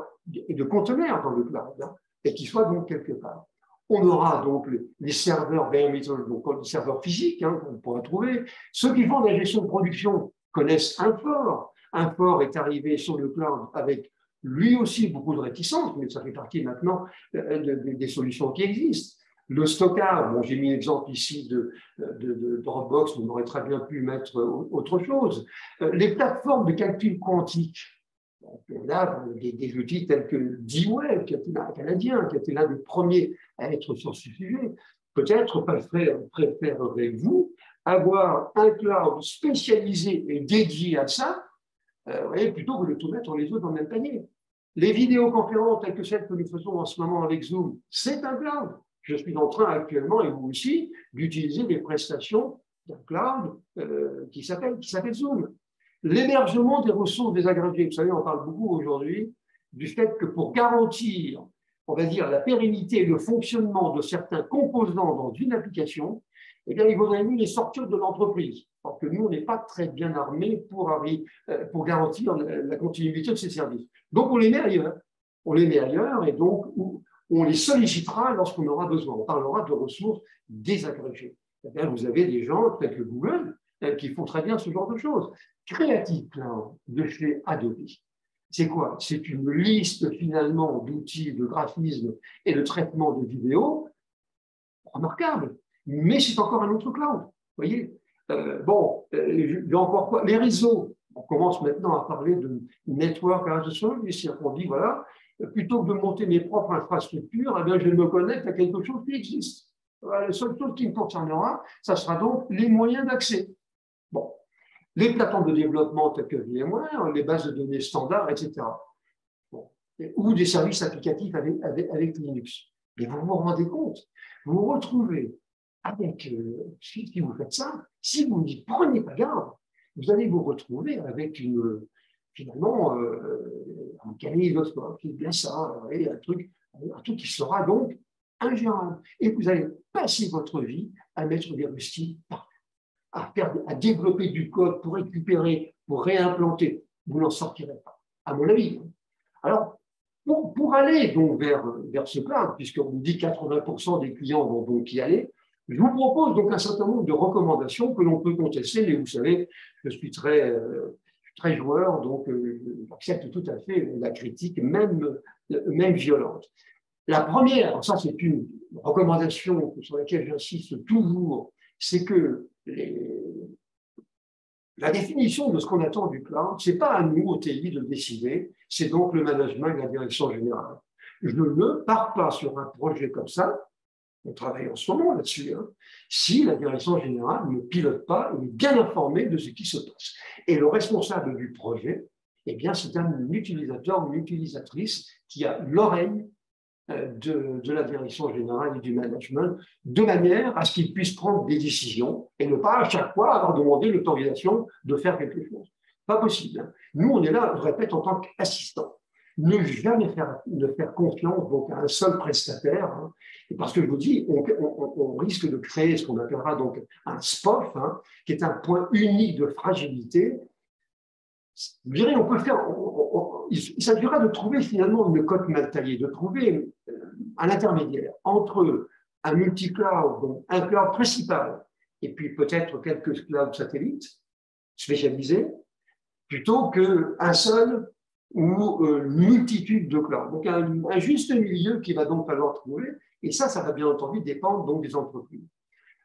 et de conteneurs dans le cloud, hein, et qui soit donc quelque part. On aura donc les serveurs bare metal, donc les serveurs physiques, hein, qu'on pourra trouver. Ceux qui font de la gestion de production connaissent Infor. Infor est arrivé sur le cloud avec lui aussi beaucoup de réticences, mais ça fait partie maintenant des solutions qui existent. Le stockage, bon, j'ai mis l'exemple ici de Dropbox, mais on aurait très bien pu mettre autre chose. Les plateformes de calcul quantique, là, des outils tels que D-Wave, qui est un Canadien, qui était l'un des premiers à être sur ce sujet. Peut-être préférerez-vous avoir un cloud spécialisé et dédié à ça, plutôt que de tout mettre les autres dans le même panier. Les vidéoconférences telles que celles que nous faisons en ce moment avec Zoom, c'est un cloud. Je suis en train actuellement, et vous aussi, d'utiliser des prestations d'un cloud qui s'appelle Zoom. L'hébergement des ressources désagrégées. Vous savez, on parle beaucoup aujourd'hui du fait que pour garantir, on va dire, la pérennité et le fonctionnement de certains composants dans une application, eh bien, il vaudrait mieux les sortir de l'entreprise. Parce que nous, on n'est pas très bien armés pour garantir la continuité de ces services. Donc, on les met ailleurs. On les met ailleurs et donc, on les sollicitera lorsqu'on aura besoin. On parlera de ressources désagrégées. Eh bien, vous avez des gens tels que Google qui font très bien ce genre de choses. Creative Cloud de chez Adobe. C'est quoi? C'est une liste finalement d'outils de graphisme et de traitement de vidéos remarquable. Mais c'est encore un autre cloud. Vous voyez, encore quoi? Les réseaux. On commence maintenant à parler de network as a service. On dit, voilà, plutôt que de monter mes propres infrastructures, eh bien, je me connecte à quelque chose qui existe. Voilà, la seule chose qui me concernera, ça sera donc les moyens d'accès. Bon, les plateformes de développement telles que VMware, les bases de données standards, etc. Bon. Ou des services applicatifs avec Linux. Mais vous vous rendez compte, vous vous retrouvez avec, si vous faites ça, si vous n'y prenez pas garde, vous allez vous retrouver avec finalement un kaléidoscope, c'est bien ça, un truc qui sera donc ingérable. Et vous allez passer votre vie à mettre des rustiques partout, à développer du code pour récupérer, pour réimplanter. Vous n'en sortirez pas, à mon avis. Alors, pour aller donc vers ce cloud, puisqu'on nous dit que 80% des clients vont donc y aller, je vous propose donc un certain nombre de recommandations que l'on peut contester, mais vous savez, je suis très joueur, donc j'accepte tout à fait la critique, même violente. La première, ça c'est une recommandation sur laquelle j'insiste toujours, c'est que la définition de ce qu'on attend du cloud, ce n'est pas à nous, au TI, de décider, c'est donc le management et la direction générale. Je ne pars pas sur un projet comme ça, on travaille en ce moment là-dessus, si la direction générale ne pilote pas et est bien informée de ce qui se passe. Et le responsable du projet, eh bien, c'est un utilisateur ou une utilisatrice qui a l'oreille de la direction générale et du management, de manière à ce qu'ils puissent prendre des décisions et ne pas à chaque fois avoir demandé l'autorisation de faire quelque chose. Pas possible. Nous, on est là, je répète, en tant qu'assistant. Ne jamais faire confiance donc, à un seul prestataire, parce que je vous dis, on risque de créer ce qu'on appellera donc un SPOF, qui est un point unique de fragilité. Je dirais, on peut faire, il s'agira de trouver finalement une cote mal taillée, de trouver un intermédiaire entre un multi-cloud, donc un cloud principal, et puis peut-être quelques clouds satellites spécialisés, plutôt qu'un seul ou une multitude de clouds. Donc un juste milieu qu'il va donc falloir trouver, et ça va bien entendu dépendre donc des entreprises.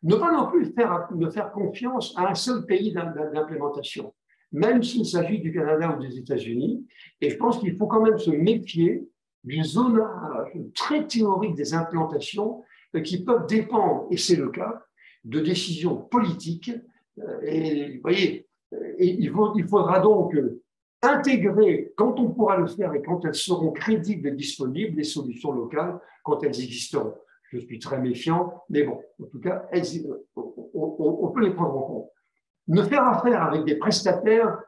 Ne pas non plus faire confiance à un seul pays d'implémentation, même s'il s'agit du Canada ou des États-Unis. Et je pense qu'il faut quand même se méfier du zonage très théorique des implantations qui peuvent dépendre, et c'est le cas, de décisions politiques. Et vous voyez, il faudra donc intégrer, quand on pourra le faire et quand elles seront crédibles et disponibles, les solutions locales, quand elles existeront. Je suis très méfiant, mais bon, en tout cas, on peut les prendre en compte. Ne faire affaire avec des prestataires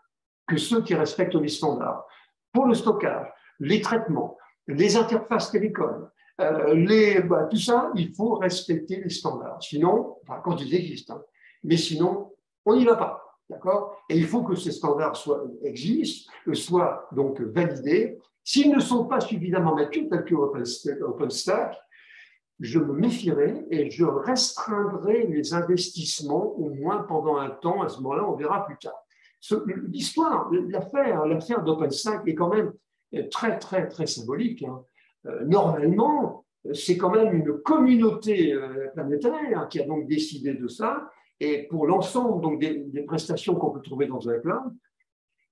que ceux qui respectent les standards. Pour le stockage, les traitements, les interfaces télécom, tout ça, il faut respecter les standards. Sinon, quand ils existent, mais sinon, on n'y va pas. D'accord? Et il faut que ces standards existent, soient donc validés. S'ils ne sont pas suffisamment matures, tels que OpenStack, je me méfierai et je restreindrai les investissements au moins pendant un temps. À ce moment-là, on verra plus tard. L'histoire, l'affaire d'OpenStack est quand même très, très, très symbolique. Normalement, c'est quand même une communauté planétaire qui a donc décidé de ça, et pour l'ensemble donc des prestations qu'on peut trouver dans un cloud,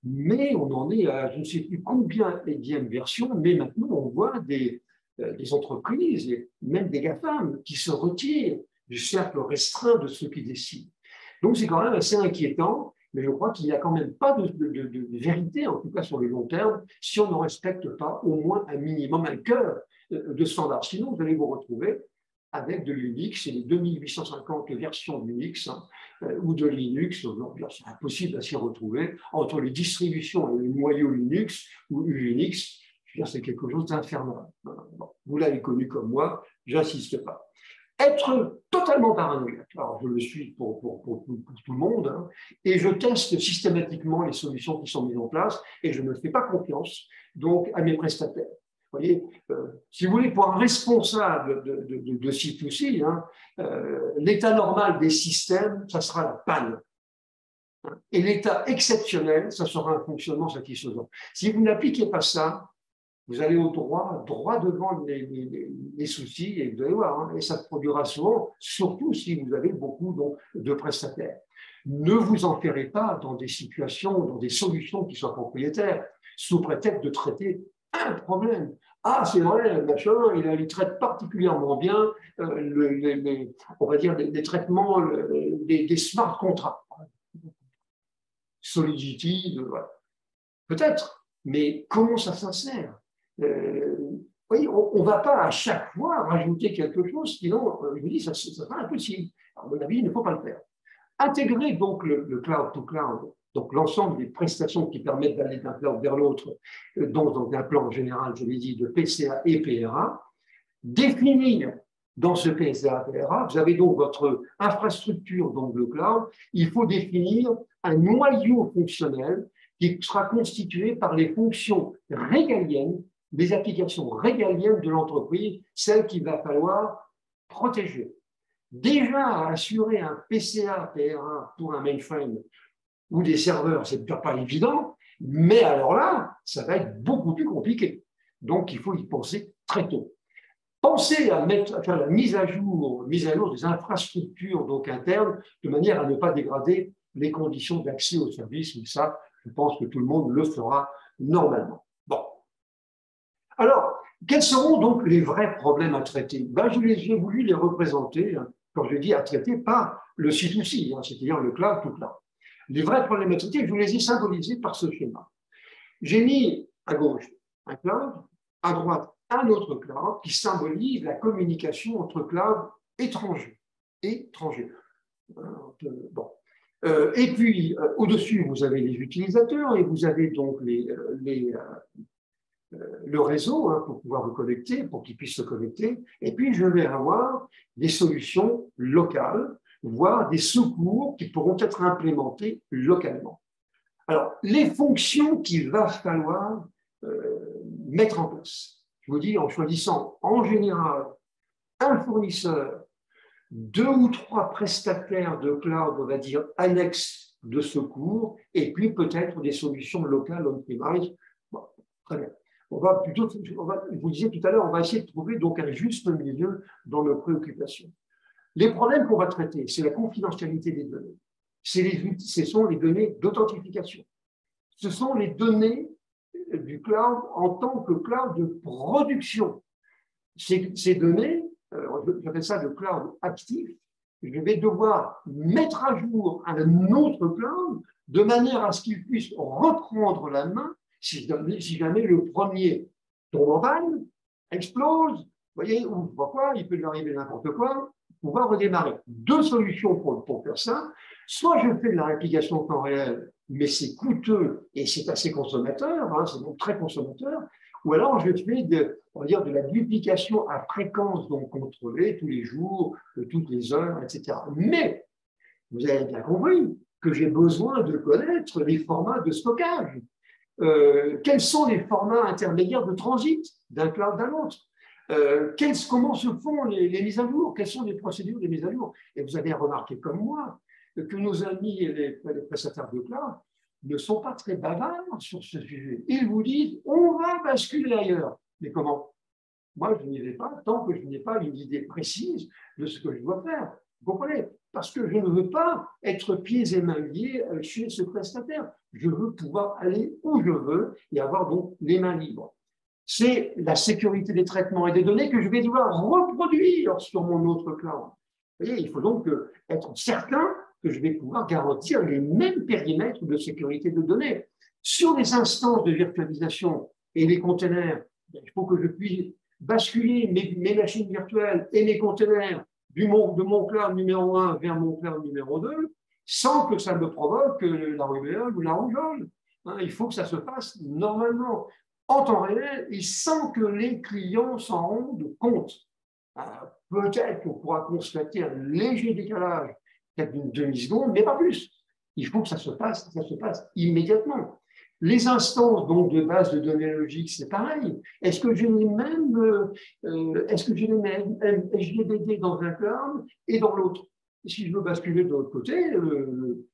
mais on en est à je ne sais plus combien énième version, mais maintenant on voit des entreprises et même des GAFAM qui se retirent du cercle restreint de ceux qui décident. Donc c'est quand même assez inquiétant, mais je crois qu'il n'y a quand même pas de vérité, en tout cas sur le long terme, si on ne respecte pas au moins un minimum, un cœur de standards. Sinon, vous allez vous retrouver avec de l'Unix et les 2850 versions d'Unix ou de Linux. C'est impossible à s'y retrouver entre les distributions et les noyaux Linux ou Unix. C'est quelque chose d'infernal. Bon, vous l'avez connu comme moi, j'insiste pas. être totalement paranoïaque. Alors, je le suis pour tout le monde, hein, et je teste systématiquement les solutions qui sont mises en place, et je ne fais pas confiance donc à mes prestataires. Vous voyez, si vous voulez, pour un responsable de C2C, hein, l'état normal des systèmes, ça sera la panne. Et l'état exceptionnel, ça sera un fonctionnement satisfaisant. Si vous n'appliquez pas ça, vous allez au droit devant les soucis, et vous allez voir, hein, et ça se produira souvent, surtout si vous avez beaucoup donc, de prestataires. Ne vous enferrez pas dans des situations, dans des solutions qui soient propriétaires, sous prétexte de traiter un problème. Ah, c'est vrai, machin, il traite particulièrement bien, on va dire, les traitements, des smart contracts. Solidity, voilà. Peut-être, mais comment ça s'insère? Oui, on ne va pas à chaque fois rajouter quelque chose, sinon, je vous dis, ça sera impossible. À mon avis, il ne faut pas le faire. Intégrer donc le cloud to cloud, donc l'ensemble des prestations qui permettent d'aller d'un cloud vers l'autre, donc d'un plan général, je l'ai dit, de PCA et PRA, définir dans ce PCA PRA, vous avez donc votre infrastructure, donc le cloud, il faut définir un noyau fonctionnel qui sera constitué par les fonctions régaliennes, des applications régaliennes de l'entreprise, celles qu'il va falloir protéger. Déjà, assurer un PCA PRA pour un mainframe ou des serveurs, c'est déjà pas évident, mais alors là, ça va être beaucoup plus compliqué. Donc, il faut y penser très tôt. Pensez à faire la mise à jour des infrastructures donc internes, de manière à ne pas dégrader les conditions d'accès aux services, mais ça, je pense que tout le monde le fera normalement. Bon. Alors, quels seront donc les vrais problèmes à traiter? J'ai voulu les représenter, quand je dis à traiter, par le C2C, c'est-à-dire le cloud tout cloud. Les vrais problèmes à traiter, je vous les ai symbolisés par ce schéma. J'ai mis à gauche un cloud, à droite un autre cloud qui symbolise la communication entre clouds étrangers. Bon. Et puis, au-dessus, vous avez les utilisateurs et vous avez donc le réseau pour pouvoir vous connecter, pour qu'ils puissent se connecter. Et puis, je vais avoir des solutions locales, voire des secours qui pourront être implémentés localement. Alors, les fonctions qu'il va falloir mettre en place. Je vous dis, en choisissant en général un fournisseur, 2 ou 3 prestataires de cloud, on va dire, annexes de secours, et puis peut-être des solutions locales on-premise. Bon, très bien. Je vous disais tout à l'heure, on va essayer de trouver donc un juste milieu dans nos préoccupations. Les problèmes qu'on va traiter, c'est la confidentialité des données. Ce sont les données d'authentification. Ce sont les données du cloud en tant que cloud de production. Ces données, j'appelle ça le cloud actif, je vais devoir mettre à jour un autre cloud de manière à ce qu'il puisse reprendre la main si jamais le premier tombe en panne, explose, vous voyez, ou pourquoi, il peut lui arriver n'importe quoi, pouvoir redémarrer. 2 solutions pour faire ça. Soit je fais de la réplication en temps réel, mais c'est coûteux et c'est assez consommateur, c'est donc très consommateur, ou alors je fais on va dire de la duplication à fréquence donc contrôlée tous les jours, toutes les heures, etc. Mais vous avez bien compris que j'ai besoin de connaître les formats de stockage. Quels sont les formats intermédiaires de transit d'un cloud à l'autre? Comment se font les mises à jour? Quelles sont les procédures de mise à jour? Et vous avez remarqué comme moi que nos amis et les prestataires de cloud ne sont pas très bavards sur ce sujet. Ils vous disent, on va basculer ailleurs. Mais comment? Moi, je n'y vais pas tant que je n'ai pas une idée précise de ce que je dois faire. Vous comprenez? Parce que je ne veux pas être pieds et mains liés chez ce prestataire. Je veux pouvoir aller où je veux et avoir donc les mains libres. C'est la sécurité des traitements et des données que je vais devoir reproduire sur mon autre cloud. Vous voyez, il faut donc être certain que je vais pouvoir garantir les mêmes périmètres de sécurité de données. Sur les instances de virtualisation et les containers, il faut que je puisse basculer mes machines virtuelles et mes containers de mon cloud numéro 1 vers mon cloud numéro 2 sans que ça me provoque la rumeur ou la rougeole. Il faut que ça se fasse normalement, en temps réel et sans que les clients s'en rendent compte. Peut-être qu'on pourra constater un léger décalage, peut-être d'une demi-seconde, mais pas plus. Il faut que ça se passe immédiatement. Les instances donc, de base de données logiques, c'est pareil. Est-ce que j'ai les mêmes, SGBD dans un cloud et dans l'autre? Si je veux basculer de l'autre côté,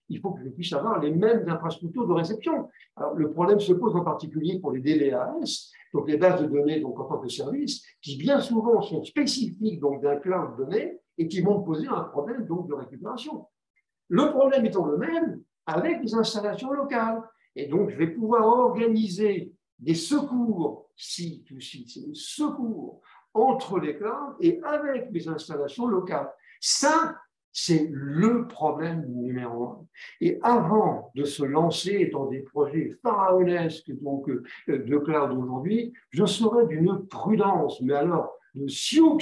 il faut que je puisse avoir les mêmes infrastructures de réception. Alors, le problème se pose en particulier pour les DBAS, donc les bases de données donc, en tant que service, qui bien souvent sont spécifiques d'un cloud donné et qui vont poser un problème donc, de récupération. Le problème étant le même avec les installations locales. Et donc, je vais pouvoir organiser des secours, c'est des secours entre les clouds et avec les installations locales. Ça, c'est le problème numéro un. Et avant de se lancer dans des projets pharaonesques donc, de cloud aujourd'hui, je serais d'une prudence, mais alors de sioux,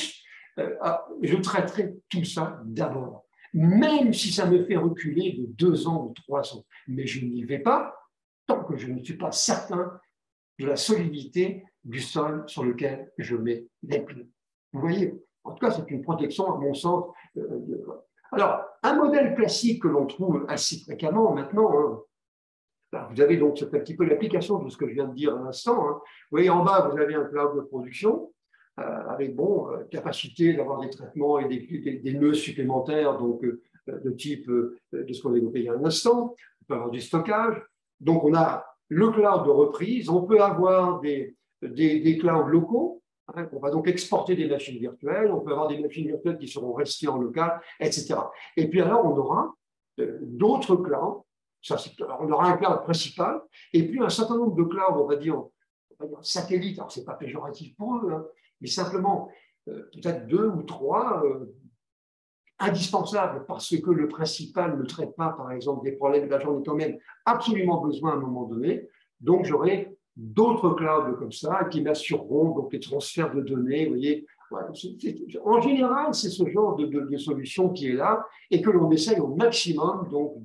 je traiterai tout ça d'abord, même si ça me fait reculer de 2 ans ou 3 ans. Mais je n'y vais pas tant que je ne suis pas certain de la solidité du sol sur lequel je mets les pieds. Vous voyez, en tout cas, c'est une protection, à mon sens. Alors, un modèle classique que l'on trouve assez fréquemment maintenant, vous avez donc un petit peu l'application de ce que je viens de dire à l'instant. Vous voyez, en bas, vous avez un cloud de production avec capacité d'avoir des traitements et des nœuds supplémentaires, donc de type de ce qu'on a évoqué il y a un instant. On peut avoir du stockage. Donc, on a le cloud de reprise. On peut avoir des clouds locaux. On va donc exporter des machines virtuelles. On peut avoir des machines virtuelles qui seront restées en local, etc. Et puis alors, on aura d'autres clouds. On aura un cloud principal et puis un certain nombre de clouds, on va dire satellites. Alors, ce n'est pas péjoratif pour eux, mais simplement peut-être 2 ou 3 indispensables parce que le principal ne traite pas, par exemple, des problèmes. Là, j'en ai quand même absolument besoin à un moment donné. Donc, j'aurai d'autres clouds comme ça qui m'assureront donc les transferts de données. Vous voyez, voilà. En général, c'est ce genre de solution qui est là et que l'on essaye au maximum donc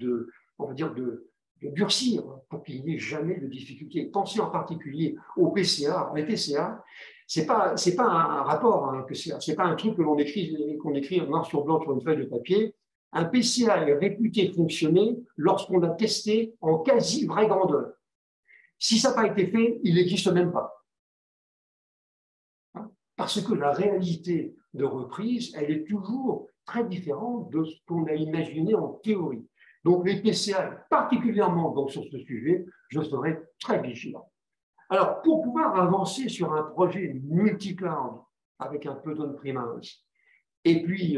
on va dire de durcir pour qu'il n'y ait jamais de difficultés. Pensez en particulier au PCA. Les PCA, c'est pas un rapport, c'est pas un truc qu'on écrit noir sur blanc sur une feuille de papier. Un PCA est réputé fonctionner lorsqu'on l'a testé en quasi vraie grandeur. Si ça n'a pas été fait, il n'existe même pas. Parce que la réalité de reprise, elle est toujours très différente de ce qu'on a imaginé en théorie. Donc les PCA, particulièrement donc, sur ce sujet, je serai très vigilant. Alors, pour pouvoir avancer sur un projet multi-cloud avec un peu d'on-premise, et puis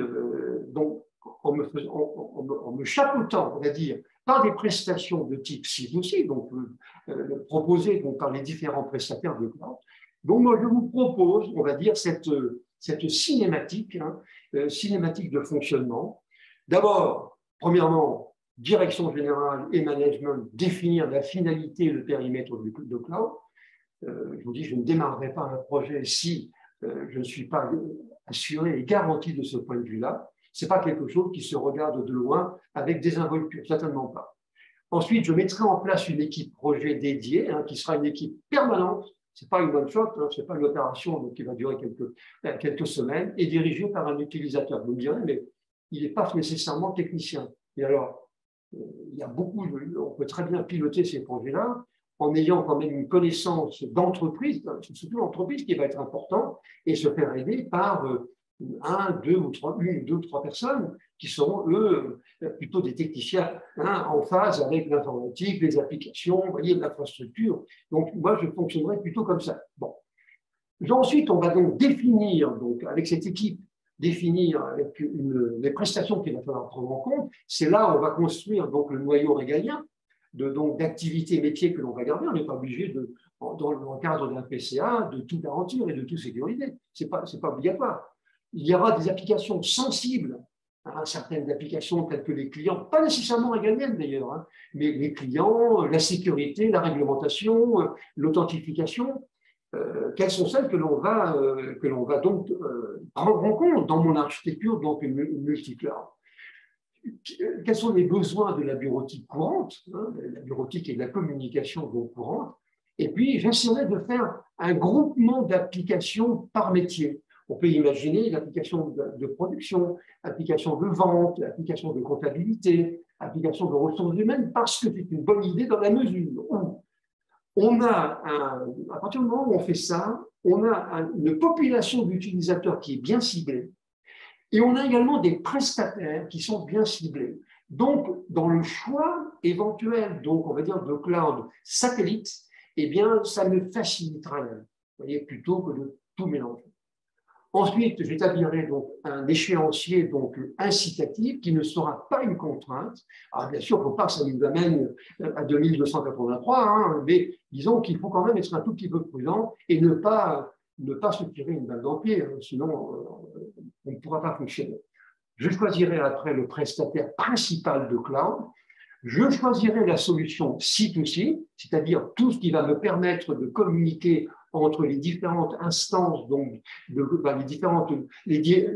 donc en me chapeautant, on va dire, par des prestations de type C2C, donc proposées donc, par les différents prestataires de cloud. Donc, moi, je vous propose, on va dire, cette cinématique, cinématique de fonctionnement. D'abord, premièrement, direction générale et management, définir la finalité et le périmètre de cloud. Je vous dis, je ne démarrerai pas un projet si je ne suis pas assuré et garanti de ce point de vue-là. Ce n'est pas quelque chose qui se regarde de loin avec désinvolture, certainement pas. Ensuite, je mettrai en place une équipe projet dédiée, qui sera une équipe permanente. Ce n'est pas une one-shot, ce n'est pas une opération qui va durer quelques semaines, et dirigée par un utilisateur. Vous me direz, mais il n'est pas nécessairement technicien. Et alors, il y a beaucoup, on peut très bien piloter ces projets-là en ayant quand même une connaissance d'entreprise, c'est surtout l'entreprise qui va être importante, et se faire aider par une ou deux ou trois personnes qui seront, eux, plutôt des techniciens en phase avec l'informatique, les applications, vous voyez, l'infrastructure. Donc, moi, je fonctionnerai plutôt comme ça. Bon. Ensuite, on va donc définir, donc, avec cette équipe, définir avec les prestations qu'il va falloir prendre en compte. C'est là où on va construire donc, le noyau régalien d'activités métiers que l'on va garder. On n'est pas obligé, dans le cadre d'un PCA, de tout garantir et de tout sécuriser. Ce n'est pas obligatoire. Il y aura des applications sensibles, certaines applications telles que les clients, pas nécessairement régaliennes d'ailleurs, mais les clients, la sécurité, la réglementation, l'authentification. Quelles sont celles que l'on va donc prendre en compte dans mon architecture, donc une multi-cloud? Quels sont les besoins de la bureautique courante, la bureautique et de la communication donc courante, et puis j'essaierai de faire un groupement d'applications par métier. On peut imaginer l'application de production, application de vente, application de comptabilité, application de ressources humaines, parce que c'est une bonne idée dans la mesure où à partir du moment où on fait ça, on a une population d'utilisateurs qui est bien ciblée et on a également des prestataires qui sont bien ciblés. Donc, dans le choix éventuel, donc on va dire de cloud satellite, eh bien, ça me facilitera la vie, vous voyez, plutôt que de tout mélanger. Ensuite, j'établirai donc un échéancier donc incitatif qui ne sera pas une contrainte. Alors, bien sûr, il ne faut pas que ça nous amène à 2283, hein, mais disons qu'il faut quand même être un tout petit peu prudent et ne pas se tirer une balle dans le pied, hein, sinon on ne pourra pas fonctionner. Je choisirai après le prestataire principal de cloud. Je choisirai la solution C2C, c'est-à-dire tout ce qui va me permettre de communiquer entre les différentes instances, donc les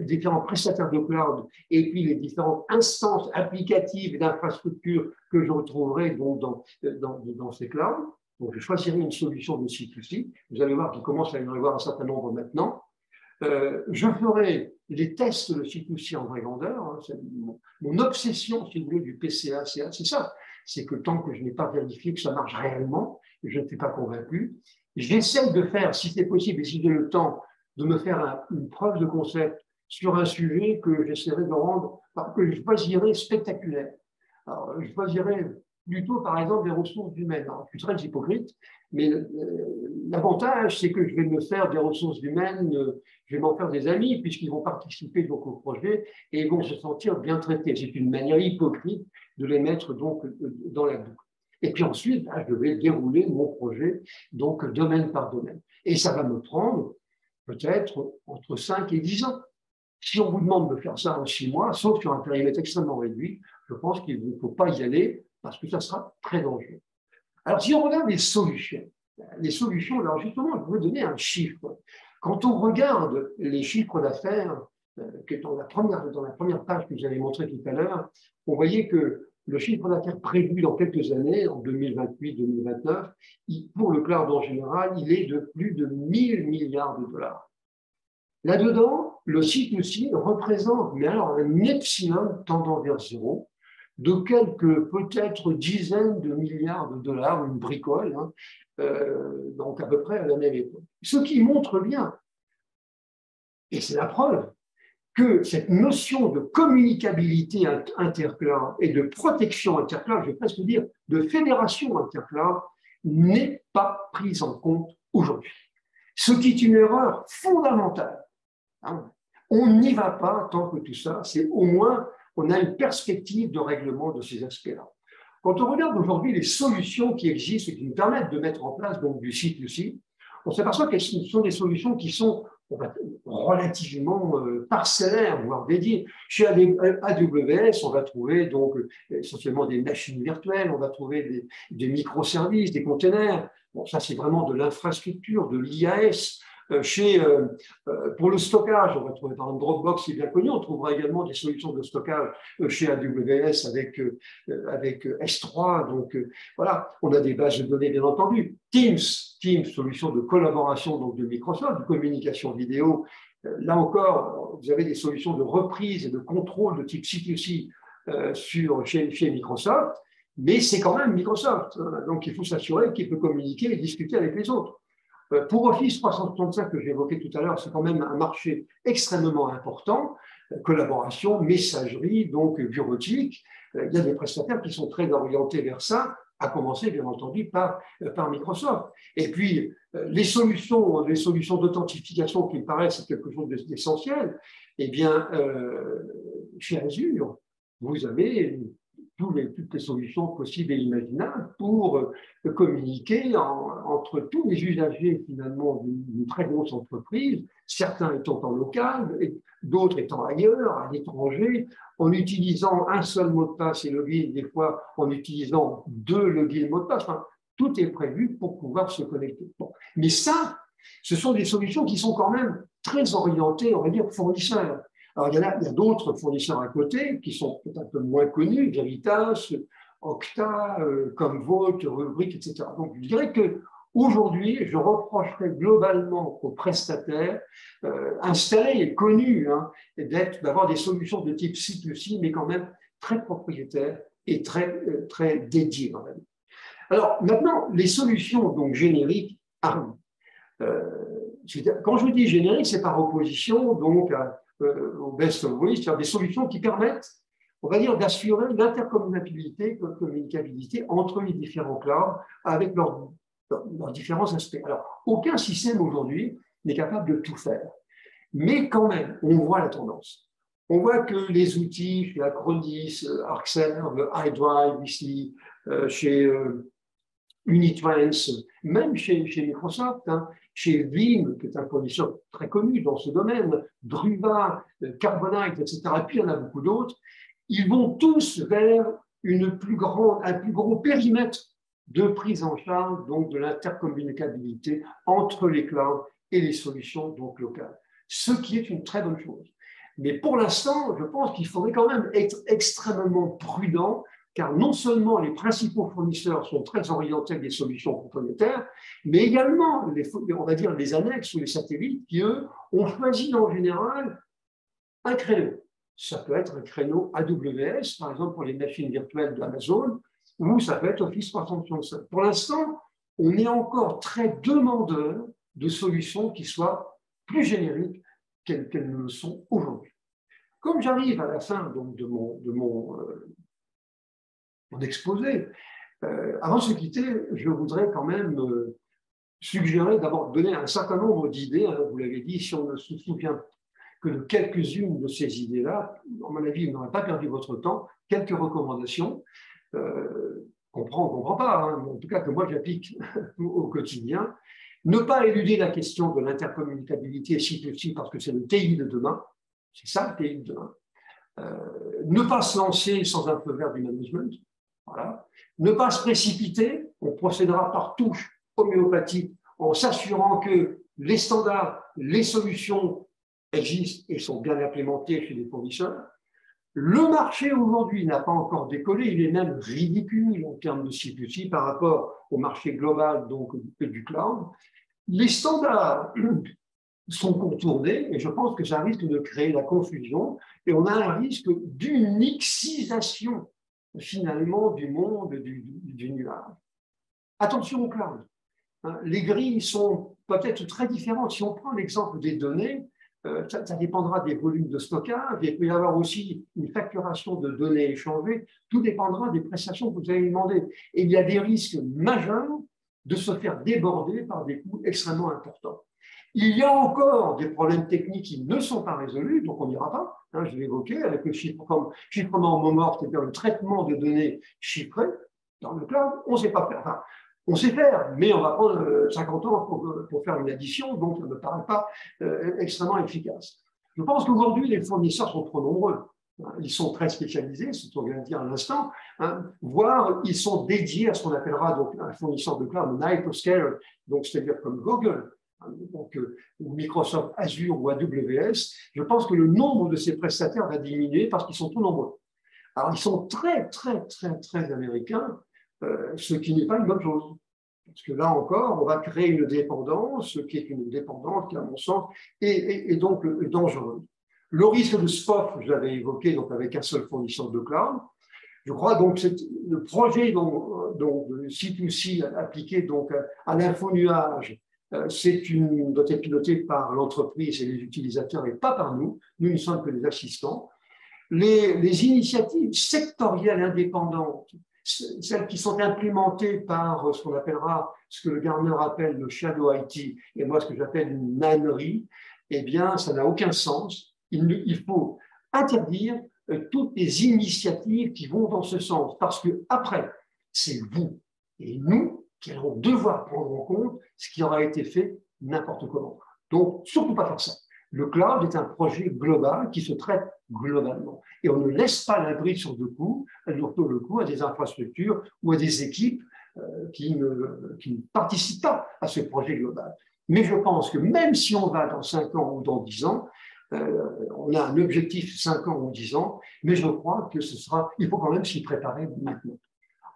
différents prestataires de cloud et puis les différentes instances applicatives et d'infrastructures que je retrouverai donc dans ces clouds. Donc, je choisirai une solution de C2C. Vous allez voir qu'il commence à y en avoir un certain nombre maintenant. Je ferai les tests de C2C en vraie grandeur. Hein, c'est mon obsession, si vous voulez, du PCA, c'est ça. C'est que tant que je n'ai pas vérifié que ça marche réellement, je ne suis pas convaincu. J'essaie de faire, si c'est possible et si j'ai le temps, de me faire une preuve de concept sur un sujet que j'essaierai de rendre, que je choisirais spectaculaire. Alors, je choisirais plutôt, par exemple, les ressources humaines. Alors, je suis très hypocrite, mais l'avantage, c'est que je vais me faire des ressources humaines, je vais m'en faire des amis, puisqu'ils vont participer donc au projet et ils vont se sentir bien traités. C'est une manière hypocrite de les mettre donc dans la boucle. Et puis ensuite, je vais dérouler mon projet, donc domaine par domaine. Et ça va me prendre peut-être entre 5 et 10 ans. Si on vous demande de faire ça en 6 mois, sauf sur un périmètre extrêmement réduit, je pense qu'il ne faut pas y aller parce que ça sera très dangereux. Alors, si on regarde les solutions, alors justement, je vais vous donner un chiffre. Quand on regarde les chiffres d'affaires, que dans la première page que j'avais montrée tout à l'heure, on voyait que le chiffre d'affaires prévu dans quelques années, en 2028-2029, pour le cloud en général, il est de plus de 1000 milliards de dollars. Là-dedans, le C2C représente, mais alors un epsilon tendant vers zéro, de quelques peut-être dizaines de milliards de dollars, une bricole, hein, donc à peu près à la même époque. Ce qui montre bien, et c'est la preuve, que cette notion de communicabilité intercloud et de protection intercloud, je vais presque dire de fédération intercloud, n'est pas prise en compte aujourd'hui. Ce qui est une erreur fondamentale. On n'y va pas tant que tout ça, c'est au moins, on a une perspective de règlement de ces aspects-là. Quand on regarde aujourd'hui les solutions qui existent et qui nous permettent de mettre en place donc, du C2C, on s'aperçoit que ce sont des solutions qui sont relativement parcellaires, voire dédiées. Chez AWS, on va trouver donc essentiellement des machines virtuelles, on va trouver des microservices, des containers. Bon, ça, c'est vraiment de l'infrastructure, de l'IaaS. Pour le stockage, on va trouver par exemple Dropbox, qui est bien connu, on trouvera également des solutions de stockage chez AWS avec S3. Donc voilà, on a des bases de données bien entendu. Teams, solution de collaboration donc de Microsoft, de communication vidéo. Là encore, vous avez des solutions de reprise et de contrôle de type C2C chez Microsoft, mais c'est quand même Microsoft. Donc il faut s'assurer qu'il peut communiquer et discuter avec les autres. Pour Office 365 que j'ai évoqué tout à l'heure, c'est quand même un marché extrêmement important, collaboration, messagerie, donc bureautique. Il y a des prestataires qui sont très orientés vers ça, à commencer bien entendu par Microsoft. Et puis les solutions d'authentification qui me paraissent quelque chose d'essentiel, eh bien chez Azure, vous avez toutes les solutions possibles et imaginables pour communiquer entre tous les usagers finalement d'une très grosse entreprise, certains étant en local, et d'autres étant ailleurs, à l'étranger, en utilisant un seul mot de passe et login, des fois en utilisant 2 logins mots de passe. Enfin, tout est prévu pour pouvoir se connecter. Bon. Mais ça, ce sont des solutions qui sont quand même très orientées, on va dire, fournisseurs. Alors, il y a d'autres fournisseurs à côté qui sont peut-être un peu moins connus, Veritas, Okta, Commvault, Rubrik, etc. Donc, je dirais Aujourd'hui, je reprocherais globalement aux prestataires installés et connus d'avoir des solutions de type C2C, mais quand même très propriétaires et très dédiées. Quand même. Alors maintenant, les solutions donc génériques arrivent. Quand je dis générique, c'est par opposition donc au best of breed, c'est-à-dire des solutions qui permettent, on va dire, d'assurer l'intercommunicabilité, communicabilité entre les différents clouds avec leurs différents aspects. Alors, aucun système aujourd'hui n'est capable de tout faire, mais quand même, on voit la tendance. On voit que les outils chez Acronis, ArcServe, iDrive ici, chez Unitrans, même chez Microsoft, chez Vim, qui est un fournisseur très connu dans ce domaine, Druva, Carbonite, etc., et puis il y en a beaucoup d'autres, ils vont tous vers un plus gros périmètre de prise en charge donc, de l'intercommunicabilité entre les clouds et les solutions donc, locales, ce qui est une très bonne chose. Mais pour l'instant, je pense qu'il faudrait quand même être extrêmement prudent, car non seulement les principaux fournisseurs sont très orientés à des solutions propriétaires, mais également, on va dire, les annexes ou les satellites qui, eux, ont choisi en général un créneau. Ça peut être un créneau AWS, par exemple pour les machines virtuelles d'Amazon, ou ça peut être Office 365. Pour l'instant, on est encore très demandeur de solutions qui soient plus génériques qu'elles ne le sont aujourd'hui. Comme j'arrive à la fin donc, de mon exposé, avant de se quitter, je voudrais quand même suggérer d'abord donner un certain nombre d'idées. Vous l'avez dit, si on ne se souvient que de quelques-unes de ces idées-là, à mon avis, vous n'aurez pas perdu votre temps. Quelques recommandations. On comprend pas, mais en tout cas que moi j'applique au quotidien. Ne pas éluder la question de l'intercommunicabilité C2C parce que c'est le TI de demain. C'est ça le TI de demain. Ne pas se lancer sans un feu vert du management. Voilà. Ne pas se précipiter. On procédera par touche homéopathique en s'assurant que les standards, les solutions existent et sont bien implémentées chez les fournisseurs. Le marché aujourd'hui n'a pas encore décollé, il est même ridicule en termes de C2C par rapport au marché global donc, du cloud. Les standards sont contournés et je pense que ça risque de créer la confusion et on a un risque d'unicisation finalement du monde du nuage. Attention au cloud. Les grilles sont peut-être très différentes. Si on prend l'exemple des données, ça dépendra des volumes de stockage, il peut y avoir aussi une facturation de données échangées, tout dépendra des prestations que vous allez demander. Et il y a des risques majeurs de se faire déborder par des coûts extrêmement importants. Il y a encore des problèmes techniques qui ne sont pas résolus, donc on n'ira pas, je l'ai évoqué, avec le chiffrement homomorphe, c'est-à-dire le traitement de données chiffrées dans le cloud, on ne sait pas faire. Enfin, on sait faire, mais on va prendre 50 ans pour faire une addition, donc ça ne me paraît pas extrêmement efficace. Je pense qu'aujourd'hui, les fournisseurs sont trop nombreux. Ils sont très spécialisés, c'est ce qu'on vient de dire à l'instant, voire ils sont dédiés à ce qu'on appellera donc, un fournisseur de cloud, un hyperscaler, donc c'est-à-dire comme Google, donc, ou Microsoft Azure ou AWS. Je pense que le nombre de ces prestataires va diminuer parce qu'ils sont trop nombreux. Alors, ils sont très américains, ce qui n'est pas une bonne chose. Parce que là encore, on va créer une dépendance, qui est une dépendance qui, à mon sens, est donc dangereuse. Le risque de SPOF, je l'avais évoqué, donc avec un seul fournisseur de cloud. Je crois donc que le projet donc, de C2C appliqué donc, à l'info-nuage, doit être piloté par l'entreprise et les utilisateurs et pas par nous. Nous ne sommes que des assistants. Les initiatives sectorielles indépendantes, celles qui sont implémentées par ce qu'on appellera, ce que le Gartner appelle le shadow IT, et moi ce que j'appelle une nanerie, eh bien, ça n'a aucun sens. Il faut interdire toutes les initiatives qui vont dans ce sens, parce que après, c'est vous et nous qui allons devoir prendre en compte ce qui aura été fait n'importe comment. Donc, surtout pas faire ça. Le cloud est un projet global qui se traite globalement. Et on ne laisse pas la bride sur le coup à des infrastructures ou à des équipes qui ne participent pas à ce projet global. Mais je pense que même si on va dans 5 ans ou dans 10 ans, on a un objectif 5 ans ou 10 ans, mais je crois que il faut quand même s'y préparer maintenant.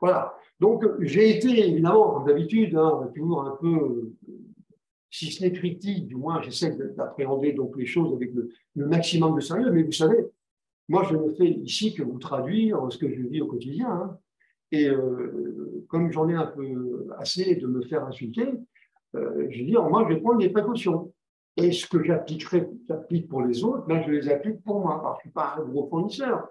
Voilà. Donc, j'ai été, évidemment, comme d'habitude, hein, toujours un peu, si ce n'est critique, du moins, j'essaie d'appréhender donc les choses avec le maximum de sérieux. Mais vous savez, moi, je ne fais ici que vous traduire ce que je vis au quotidien. Hein. Et comme j'en ai un peu assez de me faire insulter, je veux dire, moi, je vais prendre des précautions. Et ce que j'applique pour les autres, ben, je les applique pour moi. Alors, je ne suis pas un gros fournisseur,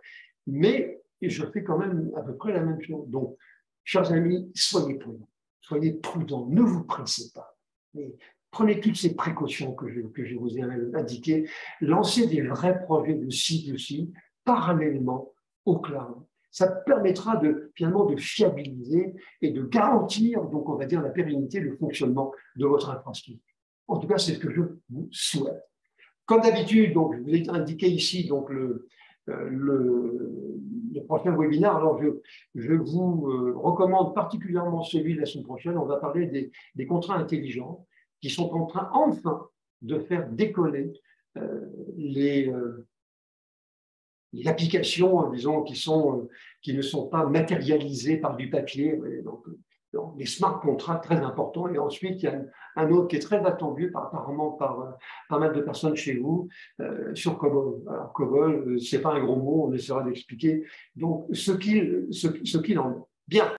mais je fais quand même à peu près la même chose. Donc, chers amis, soyez prudents, ne vous pressez pas. Mais prenez toutes ces précautions que je vous ai indiquées, lancez des vrais projets de site aussi, parallèlement au cloud. Ça permettra finalement de fiabiliser et de garantir, donc on va dire, la pérennité, le fonctionnement de votre infrastructure. En tout cas, c'est ce que je vous souhaite. Comme d'habitude, donc, je vous ai indiqué ici donc, le prochain webinaire. Alors, je vous recommande particulièrement celui de la semaine prochaine. On va parler des contrats intelligents qui sont en train enfin de faire décoller les applications, disons, qui ne sont pas matérialisées par du papier. Donc, les smart contracts, très importants. Et ensuite, il y a un autre qui est très attendu apparemment par pas mal de personnes chez vous, sur COBOL. Alors, COBOL, ce n'est pas un gros mot, on essaiera d'expliquer. Donc, ce qu'il en est. Bien.